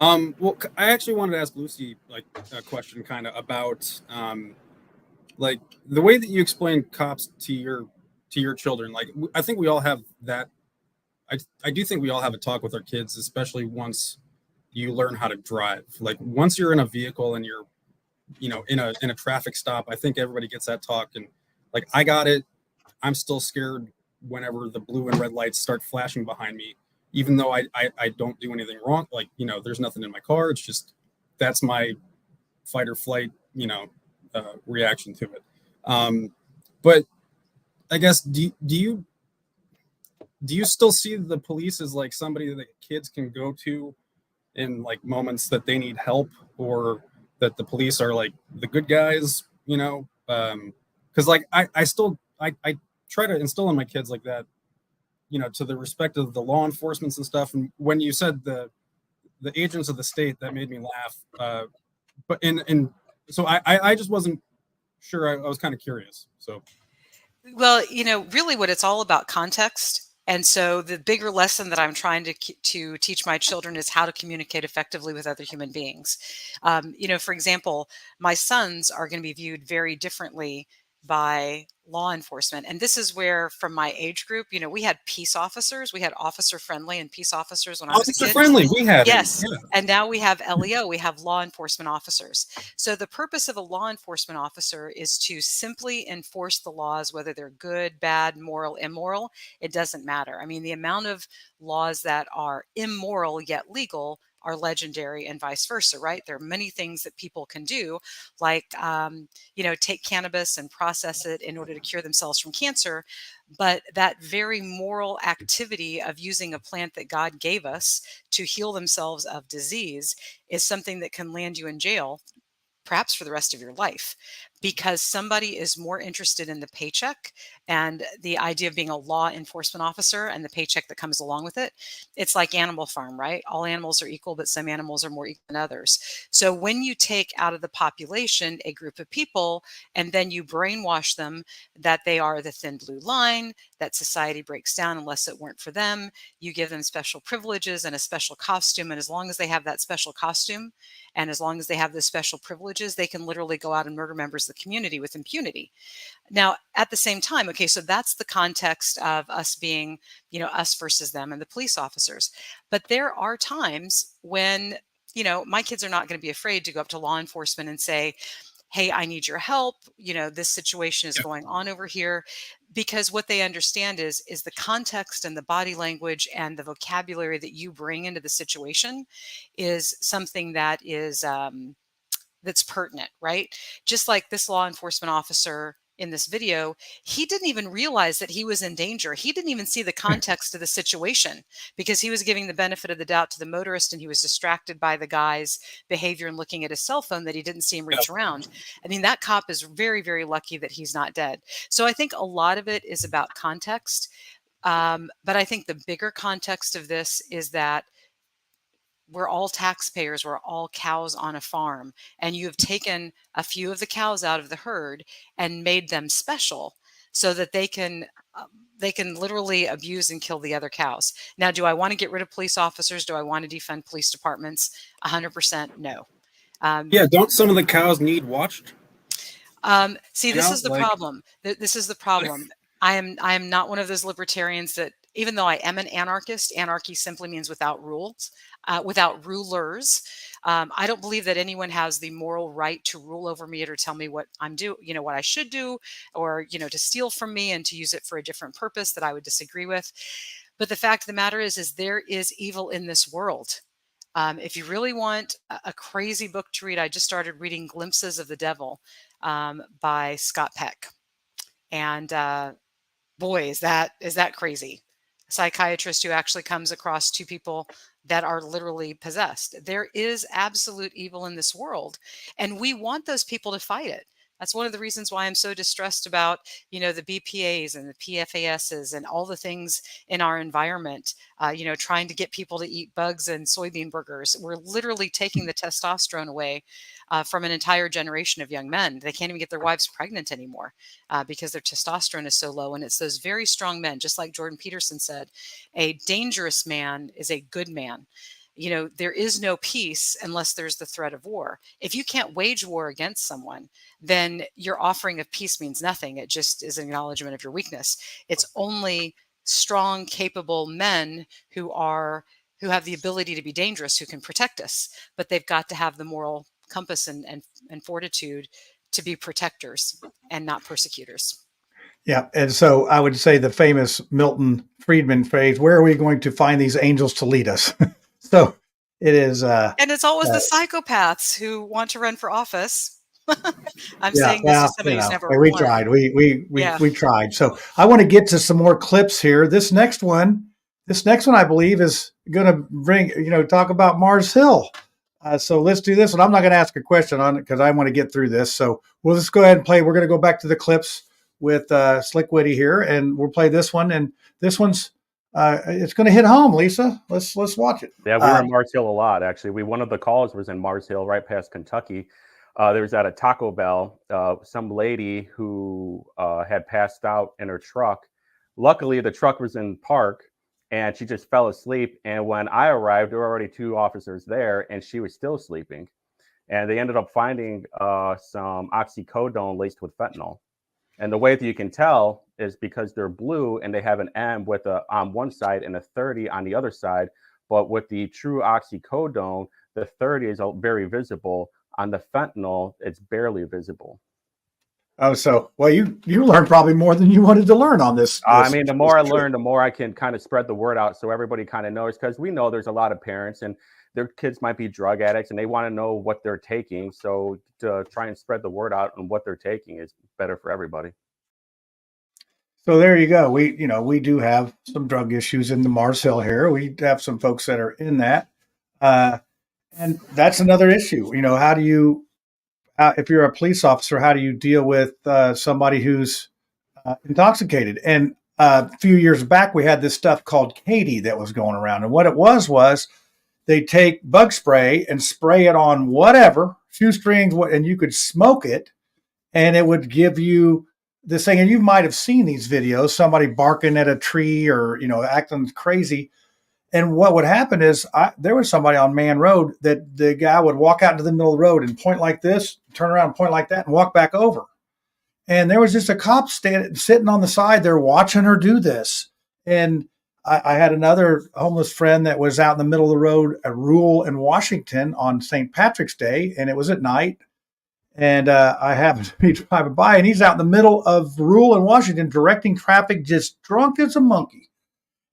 Yeah. Well, I actually wanted to ask Lucy like a question kind of about like the way that you explain cops to your children. Like, I think we all have that. I do think we all have a talk with our kids, especially once you learn how to drive. Like, once you're in a vehicle and you're, you know, in a traffic stop, I think everybody gets that talk. And like, I got it. I'm still scared whenever the blue and red lights start flashing behind me, even though I don't do anything wrong. Like, you know, there's nothing in my car. It's just, that's my fight or flight, you know, reaction to it. But I guess, do you still see the police as like somebody that kids can go to in like moments that they need help, or that the police are like the good guys, you know? Because like I try to instill in my kids like that, you know, to the respect of the law enforcement and stuff. And when you said the agents of the state, that made me laugh. But so I just wasn't sure. I was kind of curious. So, well, you know, really what it's all about, context. And so the bigger lesson that I'm trying to teach my children is how to communicate effectively with other human beings. You know, for example, my sons are going to be viewed very differently by law enforcement. And this is where, from my age group, you know, we had peace officers, we had officer friendly and peace officers when I was a kid. Officer friendly, we had. Yes. Yeah. And now we have LEO, we have law enforcement officers. So the purpose of a law enforcement officer is to simply enforce the laws, whether they're good, bad, moral, immoral, it doesn't matter. I mean, the amount of laws that are immoral yet legal are legendary, and vice versa, right? There are many things that people can do, like, you know, take cannabis and process it in order to cure themselves from cancer. But that very moral activity of using a plant that God gave us to heal themselves of disease is something that can land you in jail, perhaps for the rest of your life, because somebody is more interested in the paycheck and the idea of being a law enforcement officer and the paycheck that comes along with it. It's like Animal Farm, right? All animals are equal, but some animals are more equal than others. So when you take out of the population a group of people and then you brainwash them that they are the thin blue line, that society breaks down unless it weren't for them, you give them special privileges and a special costume. And as long as they have that special costume, and as long as they have the special privileges, they can literally go out and murder members of the community with impunity. Now, at the same time, okay, so that's the context of us being, you know, us versus them and the police officers. But there are times when, you know, my kids are not going to be afraid to go up to law enforcement and say, hey, I need your help. You know, this situation is going on over here. Because what they understand is the context and the body language and the vocabulary that you bring into the situation is something that is that's pertinent, right? Just like this law enforcement officer in this video, he didn't even realize that he was in danger. He didn't even see the context of the situation because he was giving the benefit of the doubt to the motorist, and he was distracted by the guy's behavior and looking at his cell phone that he didn't see him reach around. I mean, that cop is very, very lucky that he's not dead. So I think a lot of it is about context. But I think the bigger context of this is that we're all taxpayers, we're all cows on a farm, and you have taken a few of the cows out of the herd and made them special so that they can literally abuse and kill the other cows. Now, do I want to get rid of police officers? Do I want to defund police departments? 100% no. Yeah, don't some of the cows need watched? See, this is the problem. This is the problem. I am not one of those libertarians that, even though I am an anarchist, anarchy simply means without rules, without rulers. I don't believe that anyone has the moral right to rule over me or tell me what I'm what I should do, or, to steal from me and to use it for a different purpose that I would disagree with. But the fact of the matter is there is evil in this world. If you really want a crazy book to read, I just started reading Glimpses of the Devil by Scott Peck. And boy, is that crazy. A psychiatrist who actually comes across two people that are literally possessed. There is absolute evil in this world, and we want those people to fight it. That's one of the reasons why I'm so distressed about, the BPAs and the PFASs and all the things in our environment, trying to get people to eat bugs and soybean burgers. We're literally taking the testosterone away from an entire generation of young men. They can't even get their wives pregnant anymore because their testosterone is so low. And it's those very strong men, just like Jordan Peterson said, a dangerous man is a good man. There is no peace unless there's the threat of war. If you can't wage war against someone, then your offering of peace means nothing. It just is an acknowledgement of your weakness. It's only strong, capable men who have the ability to be dangerous, who can protect us, but they've got to have the moral compass and fortitude to be protectors and not persecutors. Yeah. And so I would say the famous Milton Friedman phrase, where are we going to find these angels to lead us? So it is. And it's always the psychopaths who want to run for office. I'm saying this as somebody who's never we won. tried. We tried. So I want to get to some more clips here. This next one, I believe, is going to bring, talk about Mars Hill. So let's do this. And I'm not going to ask a question on it because I want to get through this. So we'll just go ahead and play. We're going to go back to the clips with Slick Whitty here, and we'll play this one. And this one's it's going to hit home, Lisa. Let's watch it. Yeah, we were in Mars Hill a lot, actually. One of the calls was in Mars Hill, right past Kentucky. There was at a Taco Bell, some lady who had passed out in her truck. Luckily, the truck was in park, and she just fell asleep. And when I arrived, there were already two officers there, and she was still sleeping. And they ended up finding some oxycodone laced with fentanyl. And the way that you can tell is because they're blue and they have an M with on one side and a 30 on the other side. But with the true oxycodone, the 30 is very visible. On the fentanyl, it's barely visible. Oh, so, well, you learned probably more than you wanted to learn on this. I mean, the more I learn, the more I can kind of spread the word out so everybody kind of knows, because we know there's a lot of parents and their kids might be drug addicts and they want to know what they're taking. So to try and spread the word out on what they're taking is better for everybody. So there you go. We do have some drug issues in the Mars Hill here. We have some folks that are in that. And that's another issue. How do you, if you're a police officer, how do you deal with somebody who's intoxicated? And a few years back, we had this stuff called Katie that was going around. And what it was they take bug spray and spray it on whatever, shoestrings, and you could smoke it, and it would give you this thing. And you might have seen these videos, somebody barking at a tree or, acting crazy. And what would happen is there was somebody on Man Road that the guy would walk out into the middle of the road and point like this, turn around and point like that, and walk back over. And there was just a cop sitting on the side there watching her do this. And I had another homeless friend that was out in the middle of the road at Rule in Washington on St. Patrick's Day, and it was at night. And I happened to be driving by, and he's out in the middle of Rule in Washington directing traffic, just drunk as a monkey.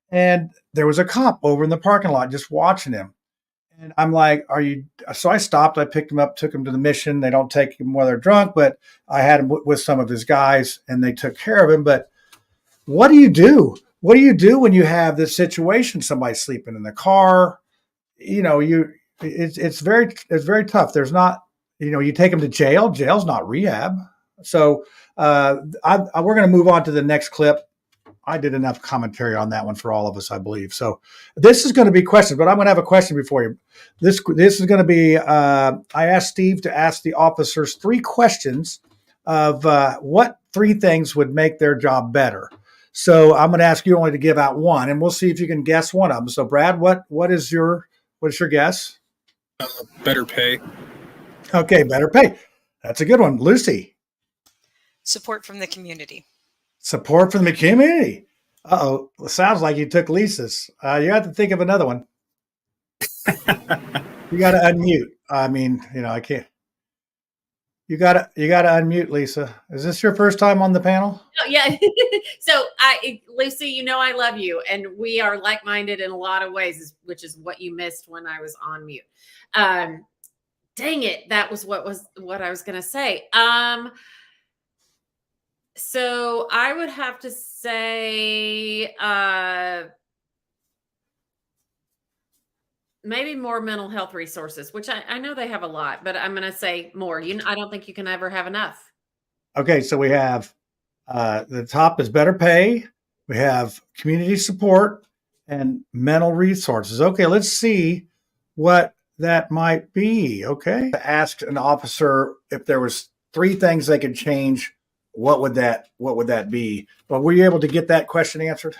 And there was a cop over in the parking lot just watching him. And I'm like, are you? So I stopped. I picked him up, took him to the mission. They don't take him while they're drunk, but I had him with some of his guys and they took care of him. But what do you do? What do you do when you have this situation? Somebody sleeping in the car, it's very tough. There's not, you take them to jail. Jail's not rehab. So we're going to move on to the next clip. I did enough commentary on that one for all of us, I believe. So this is going to be questions, but I'm going to have a question before you. This is going to be, I asked Steve to ask the officers 3 questions of what 3 things would make their job better. So I'm going to ask you only to give out one, and we'll see if you can guess one of them. So Brad, what is your guess? Better pay. Okay, better pay. That's a good one. Lucy? Support from the community. Support from the community. Uh-oh. It sounds like you took Lisa's. You have to think of another one. You got to unmute. I mean, I can't. You got to unmute, Lisa. Is this your first time on the panel? Oh, yeah. So Lucy, I love you, and we are like-minded in a lot of ways, which is what you missed when I was on mute. Dang it. That was what I was going to say. So I would have to say, maybe more mental health resources, which I know they have a lot, but I'm going to say more. I don't think you can ever have enough. Okay, so we have the top is better pay. We have community support and mental resources. Okay, let's see what that might be. Okay, I asked an officer if there was 3 things they could change. What would that be? But were you able to get that question answered?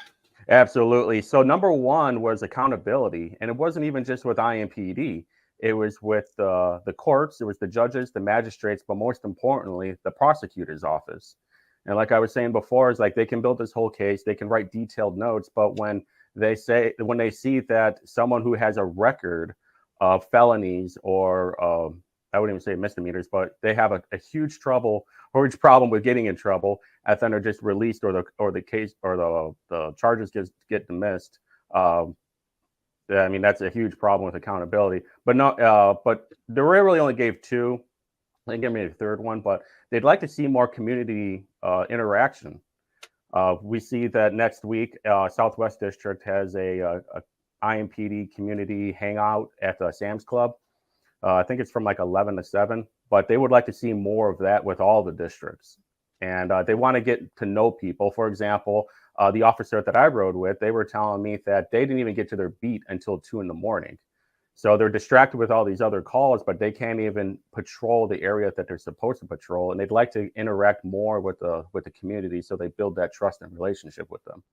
Absolutely. So number 1 was accountability, and it wasn't even just with IMPD. It was with the courts, it was the judges, the magistrates, but most importantly, the prosecutor's office. And like I was saying before, is like they can build this whole case, they can write detailed notes, but when they see that someone who has a record of felonies or I wouldn't even say misdemeanors, but they have a huge problem with getting in trouble, and then they're just released, or the case or the charges get dismissed. I mean, that's a huge problem with accountability. But they really only gave 2. They didn't give me a third one, but they'd like to see more community interaction. We see that next week, Southwest District has a IMPD community hangout at the Sam's Club. I think it's from like 11 to 7, but they would like to see more of that with all the districts. And they want to get to know people. For example, the officer that I rode with, they were telling me that they didn't even get to their beat until 2 a.m. So they're distracted with all these other calls, but they can't even patrol the area that they're supposed to patrol. And they'd like to interact more with the community, so they build that trust and relationship with them.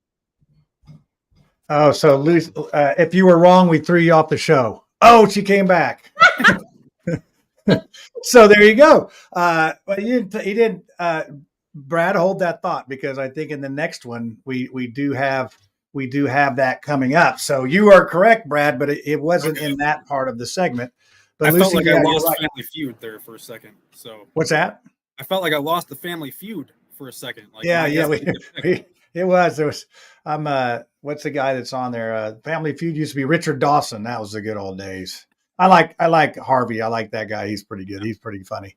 Oh, so Lucy, if you were wrong, we threw you off the show. Oh, she came back. So there you go. But you didn't, Brad, hold that thought, because I think in the next one we do have that coming up. So you are correct, Brad, but it wasn't in that part of the segment. But I Lucy, felt like I lost Family Feud there for a second. So what's that? I felt like I lost the Family Feud for a second. Like, yeah. It was. There was. What's the guy that's on there? Family Feud used to be Richard Dawson. That was the good old days. I like Harvey. I like that guy. He's pretty good. He's pretty funny.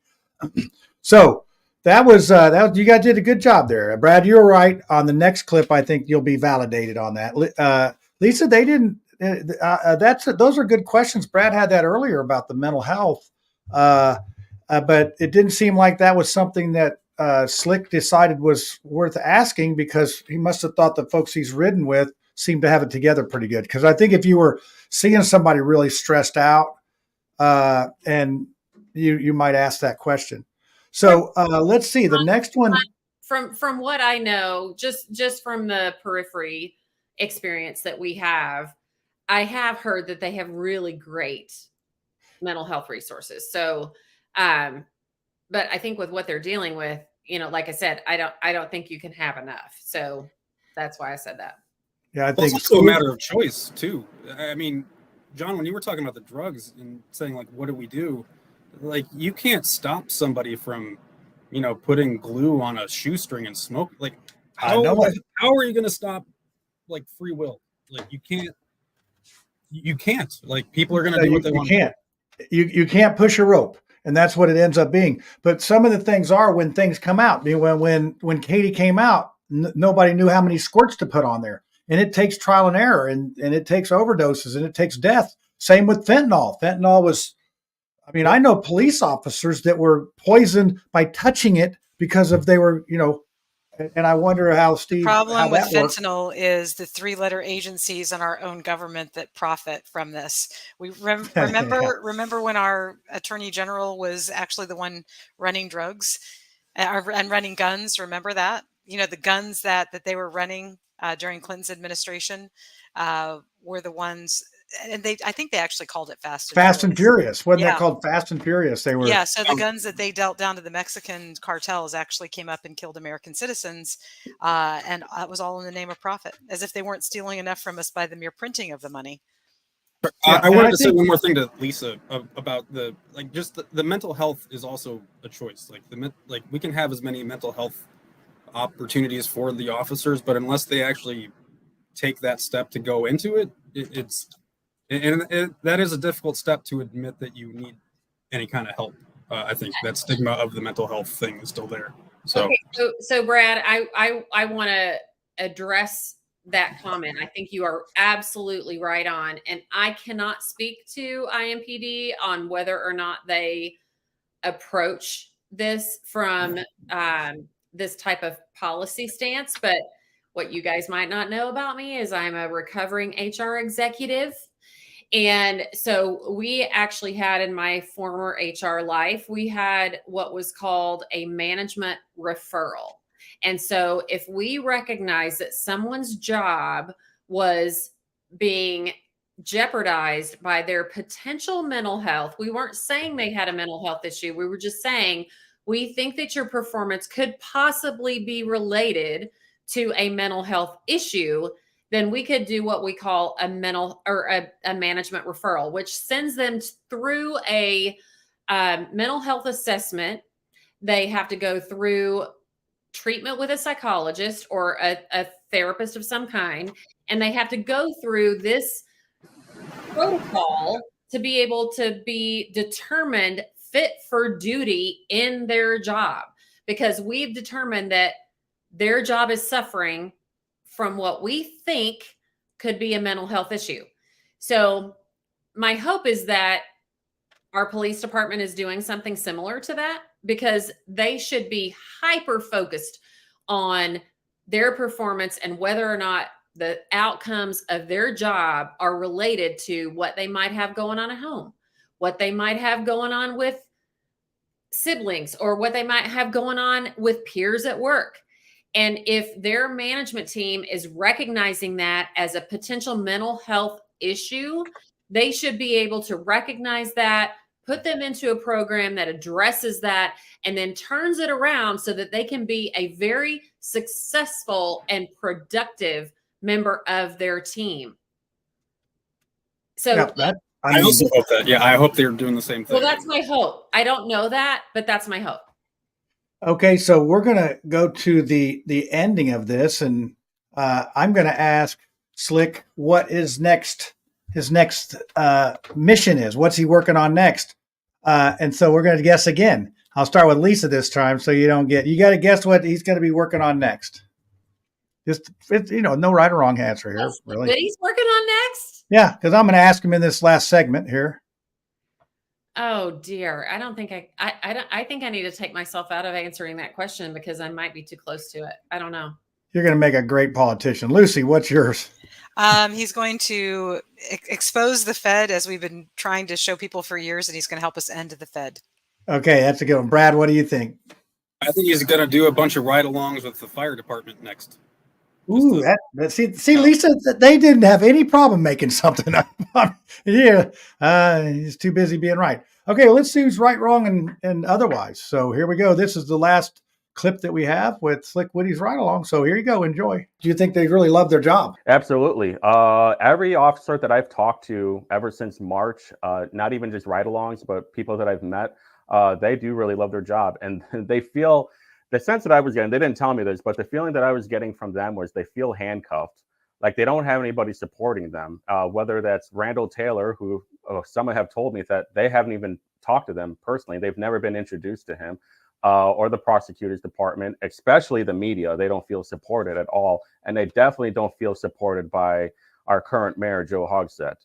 So that was you guys did a good job there, Brad. You're right. On the next clip, I think you'll be validated on that. Lisa, they didn't. Those are good questions. Brad had that earlier about the mental health, but it didn't seem like that was something that Slick decided was worth asking, because he must have thought the folks he's ridden with seemed to have it together pretty good. Because I think if you were seeing somebody really stressed out, and you might ask that question. So let's see the next one. From what I know, just from the periphery experience that we have, I have heard that they have really great mental health resources. So, but I think with what they're dealing with, like I said, I don't think you can have enough. So that's why I said that. Yeah, I think it's also a matter of choice too. I mean, John, when you were talking about the drugs and saying like, what do we do? Like, you can't stop somebody from, putting glue on a shoestring and smoke. Like, how are you going to stop like free will? Like, you can't. you can't. Like, people are going to No, do what they you want. can't. You can't push a rope, and that's what it ends up being. But some of the things are when things come out. I mean, when Katie came out, nobody knew how many squirts to put on there, and it takes trial and error, and it takes overdoses, and it takes death. Same with fentanyl. Fentanyl was. I mean, I know police officers that were poisoned by touching it because of they were, and I wonder how The how problem with that works. fentanyl is the three-letter agencies in our own government that profit from this. We remember when our attorney general was actually the one running drugs and running guns. Remember that? The guns that they were running during Clinton's administration were the ones, and I think they actually called it Fast Fast and Furious. Wasn't that Yeah. called Fast and Furious? They were. Yeah, so the guns that they dealt down to the Mexican cartels actually came up and killed American citizens, and it was all in the name of profit, as if they weren't stealing enough from us by the mere printing of the money. I wanted to say one more thing to Lisa about just the mental health is also a choice. Like we can have as many mental health opportunities for the officers, but unless they actually take that step to go into it, that is a difficult step to admit that you need any kind of help. I think that stigma of the mental health thing is still there. So, okay, so Brad, I want to address that comment. I think you are absolutely right on, and I cannot speak to IMPD on whether or not they approach this from this type of policy stance. But what you guys might not know about me is I'm a recovering HR executive. And so we actually had, in my former HR life, we had what was called a management referral. And so if we recognize that someone's job was being jeopardized by their potential mental health, we weren't saying they had a mental health issue. We were just saying, we think that your performance could possibly be related to a mental health issue, then we could do what we call a management referral, which sends them through a mental health assessment. They have to go through treatment with a psychologist or a therapist of some kind, and they have to go through this protocol to be able to be determined fit for duty in their job, because we've determined that their job is suffering from what we think could be a mental health issue. So my hope is that our police department is doing something similar to that, because they should be hyper focused on their performance and whether or not the outcomes of their job are related to what they might have going on at home, what they might have going on with siblings, or what they might have going on with peers at work. And if their management team is recognizing that as a potential mental health issue, they should be able to recognize that, put them into a program that addresses that, and then turns it around so that they can be a very successful and productive member of their team. So Yeah, I also hope that. Yeah, I hope they're doing the same thing. Well, that's my hope. I don't know that, but that's my hope. Okay, so we're going to go to the ending of this, and I'm going to ask Slick what his next mission is. What's he working on next? And so we're going to guess again. I'll start with Lisa this time, so you got to guess what he's going to be working on next. Just no right or wrong answer here. Really. What he's working on next? Yeah, because I'm going to ask him in this last segment here. Oh dear. I don't think I think I need to take myself out of answering that question, because I might be too close to it. I don't know. You're going to make a great politician. Lucy, what's yours? He's going to expose the Fed, as we've been trying to show people for years, and he's going to help us end the Fed. Okay, that's a good one. Brad, what do you think? I think he's going to do a bunch of ride-alongs with the fire department next. Ooh, see, Lisa, they didn't have any problem making something up. Yeah, he's too busy being right. Okay, let's see who's right, wrong, and otherwise. So here we go. This is the last clip that we have with Slick Whitty's ride along. So here you go. Enjoy. Do you think they really love their job? Absolutely. Every officer that I've talked to ever since March, not even just ride-alongs, but people that I've met, they do really love their job, and they feel. The sense that I was getting, they didn't tell me this, but the feeling that I was getting from them was they feel handcuffed Like they don't have anybody supporting them, whether that's Randall Taylor, who some have told me that they haven't even talked to them personally. They've never been introduced to him, or the prosecutor's department, especially the media. They don't feel supported at all. And they definitely don't feel supported by our current mayor, Joe Hogsett.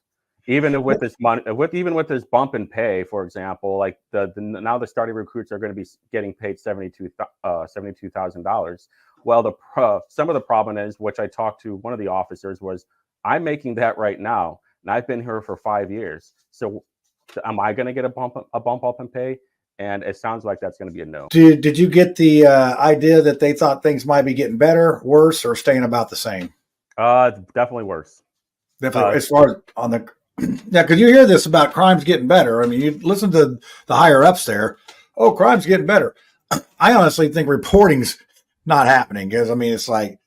Even with this money, even with this bump in pay, for example, like now the starting recruits are going to be getting paid $72,000. Well, some of the problem is, which I talked to one of the officers, was I'm making that right now, and I've been here for 5 years. So, am I going to get a bump up in pay? And it sounds like that's going to be a no. Did you get the idea that they thought things might be getting better, worse, or staying about the same? Definitely worse. Definitely, as far as on the yeah, because you hear this about crimes getting better. I mean, you listen to the higher ups there. Oh, crime's getting better. I honestly think reporting's not happening because, I mean, it's like,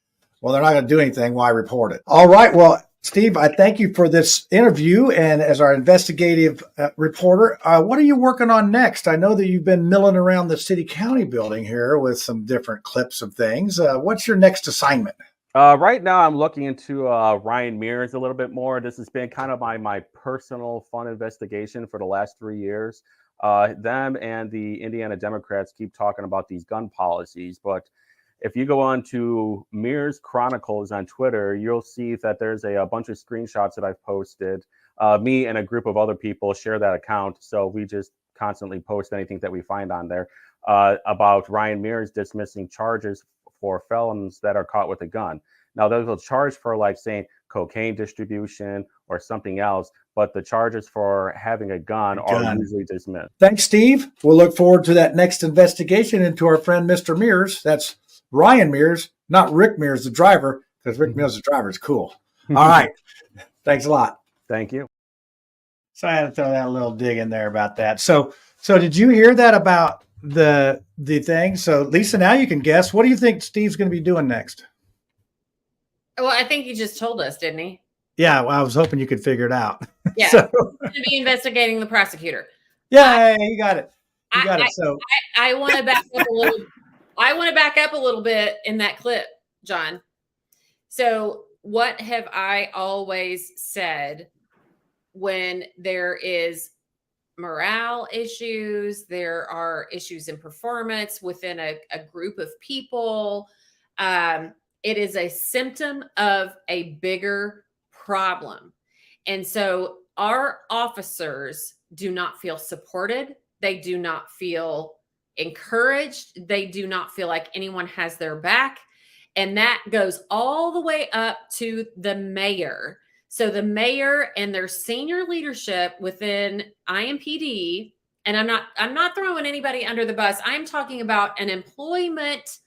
well, they're not going to do anything. Why report it? All right. Well, Steve, I thank you for this interview. And as our investigative reporter, what are you working on next? I know that you've been milling around the city county building here with some different clips of things. What's your next assignment? Right now, I'm looking into Ryan Mears a little bit more. This has been kind of my personal fun investigation for the last 3 years. Them and the Indiana Democrats keep talking about these gun policies, but if you go on to Mears Chronicles on Twitter, you'll see that there's a bunch of screenshots that I've posted. Me and a group of other people share that account, so we just constantly post anything that we find on there about Ryan Mears dismissing charges for felons that are caught with a gun. Now, there's a charge for like saying cocaine distribution or something else, but the charges for having a gun are usually dismissed. Thanks, Steve. We'll look forward to that next investigation into our friend, Mr. Mears. That's Ryan Mears, not Rick Mears, the driver, because Rick Mears, the driver, is cool. All right. Thanks a lot. Thank you. So I had to throw that little dig in there about that. So did you hear that about the thing? So Lisa, now you can guess. What do you think Steve's going to be doing next? Well, I think he just told us, didn't he? Yeah, well, I was hoping you could figure it out. Yeah, So, he's going to be investigating the prosecutor. yeah, you got it. You got it. So I want to back up a little. I want to back up a little bit in that clip, John. So, what have I always said when there is morale issues, there are issues in performance within a group of people? It is a symptom of a bigger problem. And so our officers do not feel supported. They do not feel encouraged. They do not feel like anyone has their back. And that goes all the way up to the mayor. So the mayor and their senior leadership within IMPD, and I'm not throwing anybody under the bus. I'm talking about an employment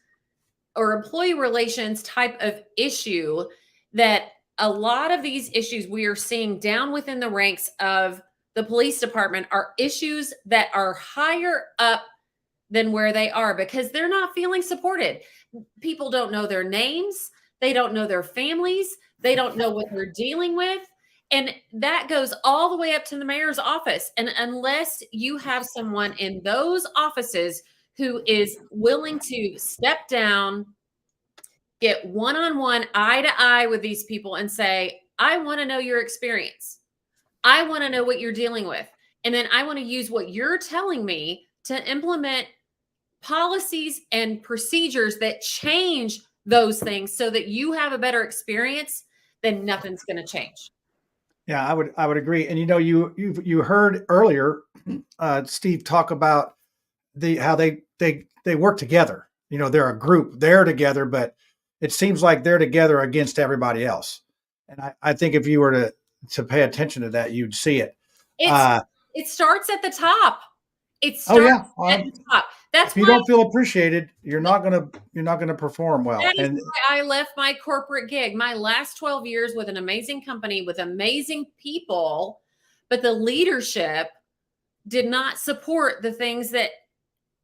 or employee relations type of issue, that a lot of these issues we are seeing down within the ranks of the police department are issues that are higher up than where they are because they're not feeling supported. People don't know their names. They don't know their families. They don't know what they're dealing with. And that goes all the way up to the mayor's office. And unless you have someone in those offices who is willing to step down, get one-on-one, eye-to-eye with these people and say, I want to know your experience. I want to know what you're dealing with. And then I want to use what you're telling me to implement policies and procedures that change those things so that you have a better experience, then nothing's going to change. yeah, I would agree. And you heard earlier Steve talk about how they work together. They're a group. They're together, but it seems like they're together against everybody else. And I think if you were to pay attention to that, you'd see it. It starts at the top. It starts at the top. That's if you why don't feel appreciated, you're not gonna perform well. That is why I left my corporate gig. My last 12 years with an amazing company with amazing people, but the leadership did not support the things that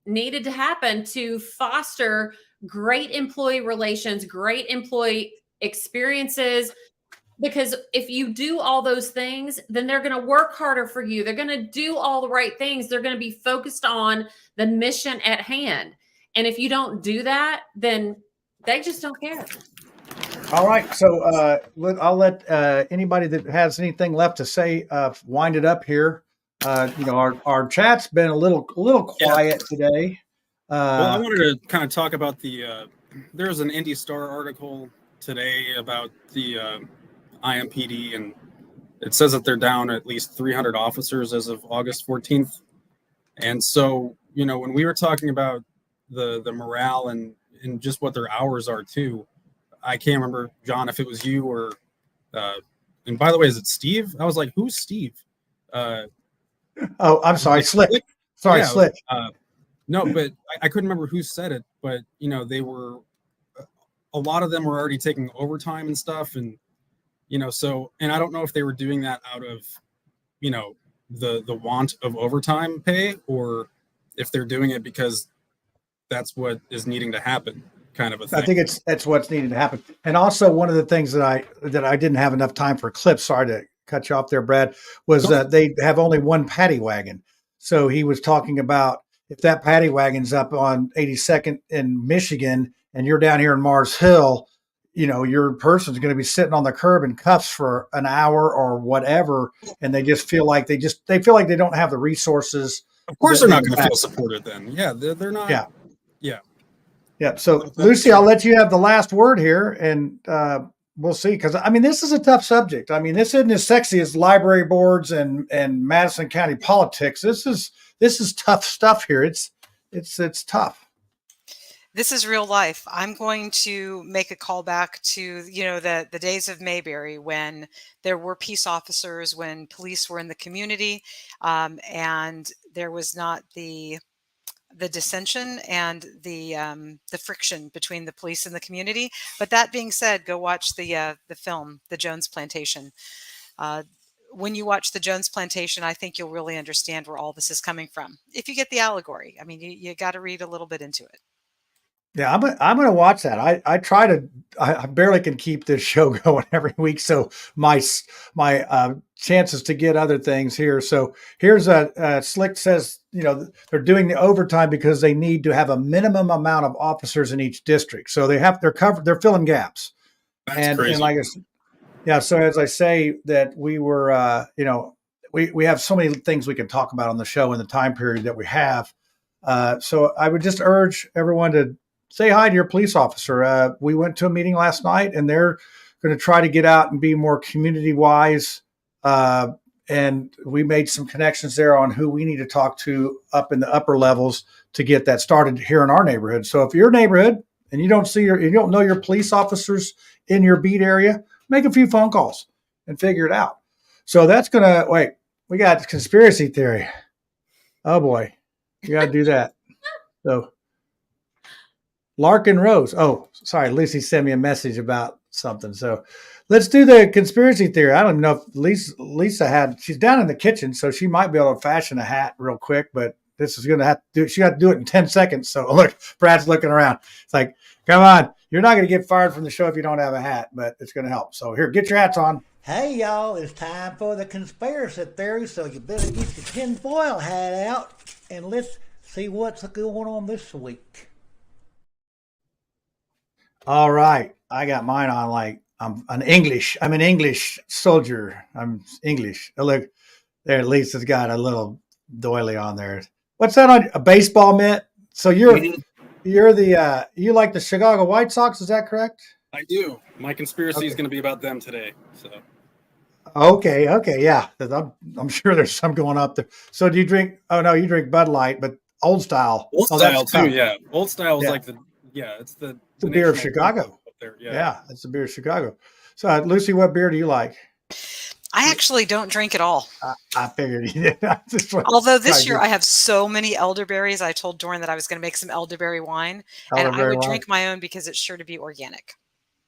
needed to happen to foster great employee relations, great employee experiences. Because if you do all those things, then they're going to work harder for you. They're going to do all the right things. They're going to be focused on the mission at hand. And if you don't do that, then they just don't care. All right, so I'll let anybody that has anything left to say wind it up here. Our chat's been a little quiet today. Well, I wanted to kind of talk about there was an Indy Star article today about the IMPD, and it says that they're down at least 300 officers as of August 14th. And so, when we were talking about the morale and just what their hours are too, I can't remember, John, if it was you or, and by the way, is it Steve? I was like, who's Steve? Oh, I'm sorry, Slick. Sorry, yeah, Slick. No, but I couldn't remember who said it, but they were, a lot of them were already taking overtime and stuff. And, so, and I don't know if they were doing that out of, the want of overtime pay, or if they're doing it because that's what is needing to happen, kind of a thing. I think that's what's needed to happen. And also one of the things that I didn't have enough time for clips, sorry to cut you off there, Brad, was that they have only one paddy wagon. So he was talking about if that paddy wagon's up on 82nd in Michigan and you're down here in Mars Hill, your person's going to be sitting on the curb in cuffs for an hour or whatever. And they just feel like they feel like they don't have the resources. Of course they're not going to feel supported then. Yeah. They're not. Yeah. Yeah. Yeah. So Lucy, I'll let you have the last word here, and we'll see. Cause this is a tough subject. This isn't as sexy as library boards and Madison County politics. This is tough stuff here. It's tough. This is real life. I'm going to make a call back to, the days of Mayberry when there were peace officers, when police were in the community, and there was not the dissension and the friction between the police and the community. But that being said, go watch the film, The Jones Plantation. When you watch The Jones Plantation, I think you'll really understand where all this is coming from. If you get the allegory, you got to read a little bit into it. Yeah, I'm going to watch that. I barely can keep this show going every week. So my chances to get other things here. So here's Slick says, they're doing the overtime because they need to have a minimum amount of officers in each district. So they're filling gaps. That's crazy. And like yeah. So as I say that we were, we have so many things we can talk about on the show in the time period that we have. So I would just urge everyone to say hi to your police officer. We went to a meeting last night, and they're going to try to get out and be more community wise. And we made some connections there on who we need to talk to up in the upper levels to get that started here in our neighborhood. So if your neighborhood and you don't know your police officers in your beat area, make a few phone calls and figure it out. So that's we got conspiracy theory. Oh boy, you got to do that. So Larkin Rose. Oh, sorry. Lucy sent me a message about something. So let's do the conspiracy theory. I don't even know if Lisa she's down in the kitchen, so she might be able to fashion a hat real quick, but this is going to have to she got to do it in 10 seconds. So look, Brad's looking around. It's like, come on, you're not going to get fired from the show if you don't have a hat, but it's going to help. So here, get your hats on. Hey, y'all, it's time for the conspiracy theory, so you better get your tinfoil hat out, and let's see what's going on this week. All right. I got mine on like I'm an English soldier. I'm English. Oh, look, there at least it's got a little doily on there. What's that on a baseball mitt? So you like the Chicago White Sox, is that correct? I do. My conspiracy is going to be about them today. So Okay, yeah. I'm sure there's some going up there. So do you drink you drink Bud Light, but old style. Old style too, yeah. Old style is like it's the beer of Chicago. Up there. Yeah, it's the beer of Chicago. So Lucy, what beer do you like? I actually don't drink at all. I figured you did. Although this year I have so many elderberries, I told Doran that I was going to make some elderberry wine, and I would drink my own because it's sure to be organic.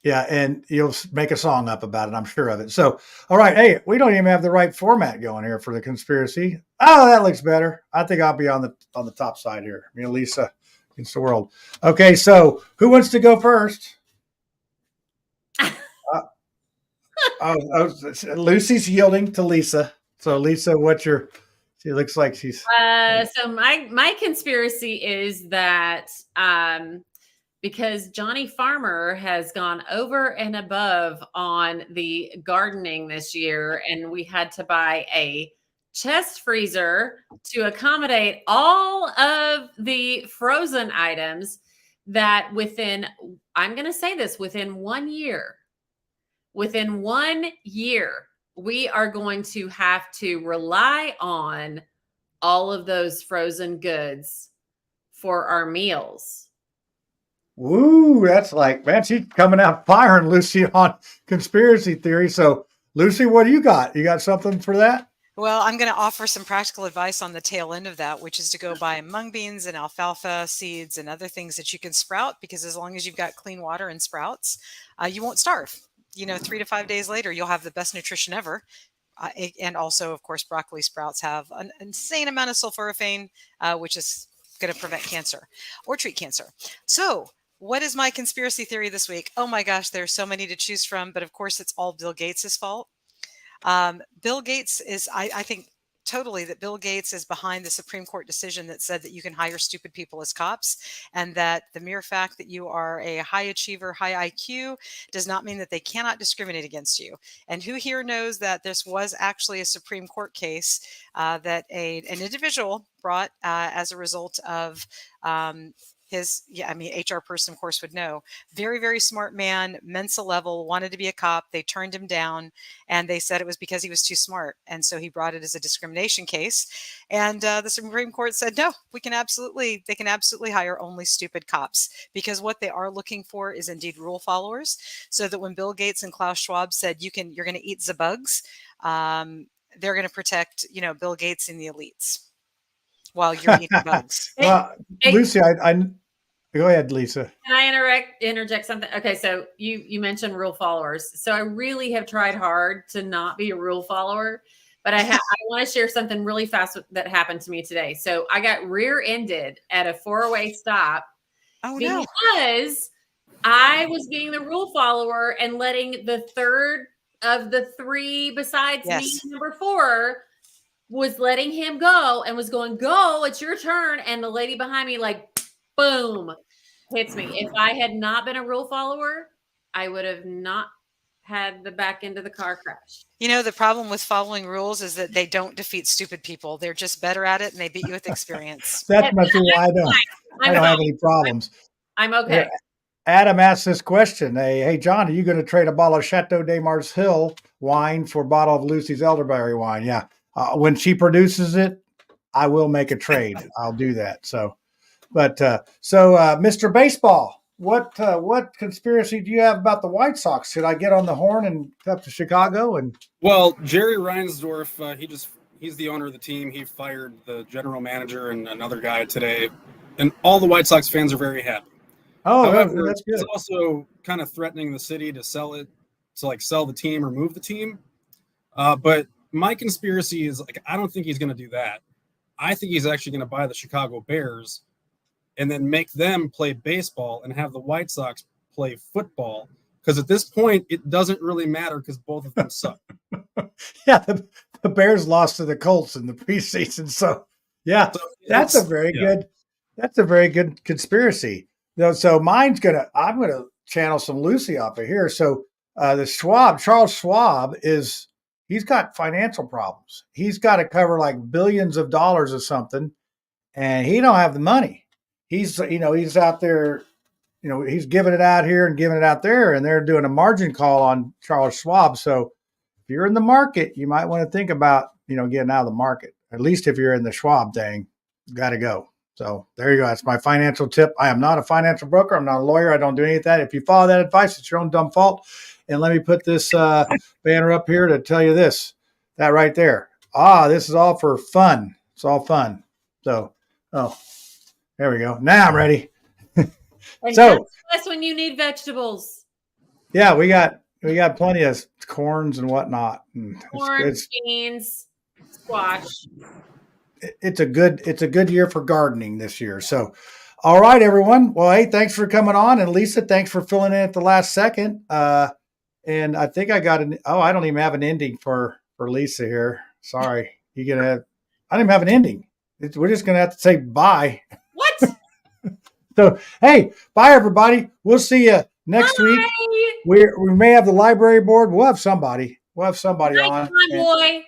Yeah, and you'll make a song up about it, I'm sure of it. So, all right, hey, we don't even have the right format going here for the conspiracy. Oh, that looks better. I think I'll be on the top side here. Me and Lisa against the world. Okay, so who wants to go first? Lucy's yielding to Lisa. So Lisa, she looks like she's so my conspiracy is that because Johnny Farmer has gone over and above on the gardening this year, and we had to buy a chest freezer to accommodate all of the frozen items that I'm going to say this, within 1 year, we are going to have to rely on all of those frozen goods for our meals. Woo, that's like, man, she's coming out firing, Lucy, on conspiracy theory. So, Lucy, what do you got? You got something for that? Well, I'm going to offer some practical advice on the tail end of that, which is to go buy mung beans and alfalfa seeds and other things that you can sprout, because as long as you've got clean water and sprouts, you won't starve. 3 to 5 days later, you'll have the best nutrition ever. And also, of course, broccoli sprouts have an insane amount of sulforaphane, which is going to prevent cancer or treat cancer. So what is my conspiracy theory this week? Oh my gosh, there's so many to choose from, but of course it's all Bill Gates' fault. Bill Gates is, I think totally that Bill Gates is behind the Supreme Court decision that said that you can hire stupid people as cops, and that the mere fact that you are a high achiever, high IQ does not mean that they cannot discriminate against you. And who here knows that this was actually a Supreme Court case that an individual brought as a result of HR person, of course, would know. Very, very smart man, Mensa level, wanted to be a cop. They turned him down, and they said it was because he was too smart. And so he brought it as a discrimination case. And the Supreme Court said, no, they can absolutely hire only stupid cops, because what they are looking for is indeed rule followers. So that when Bill Gates and Klaus Schwab said, you're going to eat the bugs, they're going to protect, Bill Gates and the elites while you're eating bugs. Well, Lucy, I go ahead, Lisa. Can I interject something? Okay, so you mentioned rule followers. So I really have tried hard to not be a rule follower, but I want to share something really fast that happened to me today. So I got rear-ended at a 4-way stop because I was being the rule follower and letting the third of the three besides me, number 4, was letting him go and was going, go, it's your turn. And the lady behind me, like, boom, hits me. If I had not been a rule follower, I would have not had the back end of the car crash. The problem with following rules is that they don't defeat stupid people. They're just better at it, and they beat you with experience. That's much why I don't have any problems. I'm okay. Adam asked this question. Hey, John, are you going to trade a bottle of Chateau de Marseille wine for a bottle of Lucy's elderberry wine? Yeah. When she produces it, I will make a trade. I'll do that. So Mr. Baseball, what conspiracy do you have about the White Sox? Should I get on the horn and up to Chicago? Well, Jerry Reinsdorf, he's the owner of the team. He fired the general manager and another guy today, and all the White Sox fans are very happy. Oh, however, that's good. It's also kind of threatening the city to sell the team or move the team. But my conspiracy is, I don't think he's going to do that. I think he's actually going to buy the Chicago Bears and then make them play baseball and have the White Sox play football. Because at this point, it doesn't really matter because both of them suck. Yeah, the Bears lost to the Colts in the preseason. So, yeah, that's a very good conspiracy. So I'm going to channel some Lucy off of here. So Charles Schwab he's got financial problems. He's got to cover like billions of dollars or something, and he don't have the money. He's out there, he's giving it out here and giving it out there, and they're doing a margin call on Charles Schwab. So if you're in the market, you might want to think about, getting out of the market. At least if you're in the Schwab thing, got to go. So there you go. That's my financial tip. I am not a financial broker. I'm not a lawyer. I don't do any of that. If you follow that advice, it's your own dumb fault. And let me put this banner up here to tell you that right there. This is all for fun. It's all fun. So, there we go. Now I'm ready. So that's when you need vegetables. Yeah, we got plenty of corns and whatnot. Corn, beans, squash. It's a good year for gardening this year. So, all right, everyone. Well, hey, thanks for coming on, and Lisa, thanks for filling in at the last second. And I think I got I don't even have an ending for Lisa here. Sorry, I don't even have an ending. We're just gonna have to say bye. What? So, hey, bye, everybody. We'll see you next week. We may have the library board. We'll have somebody. We'll have somebody on. Boy.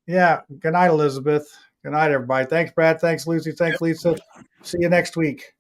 Yeah. Good night, Elizabeth. Good night, everybody. Thanks, Brad. Thanks, Lucy. Thanks, Lisa. See you next week.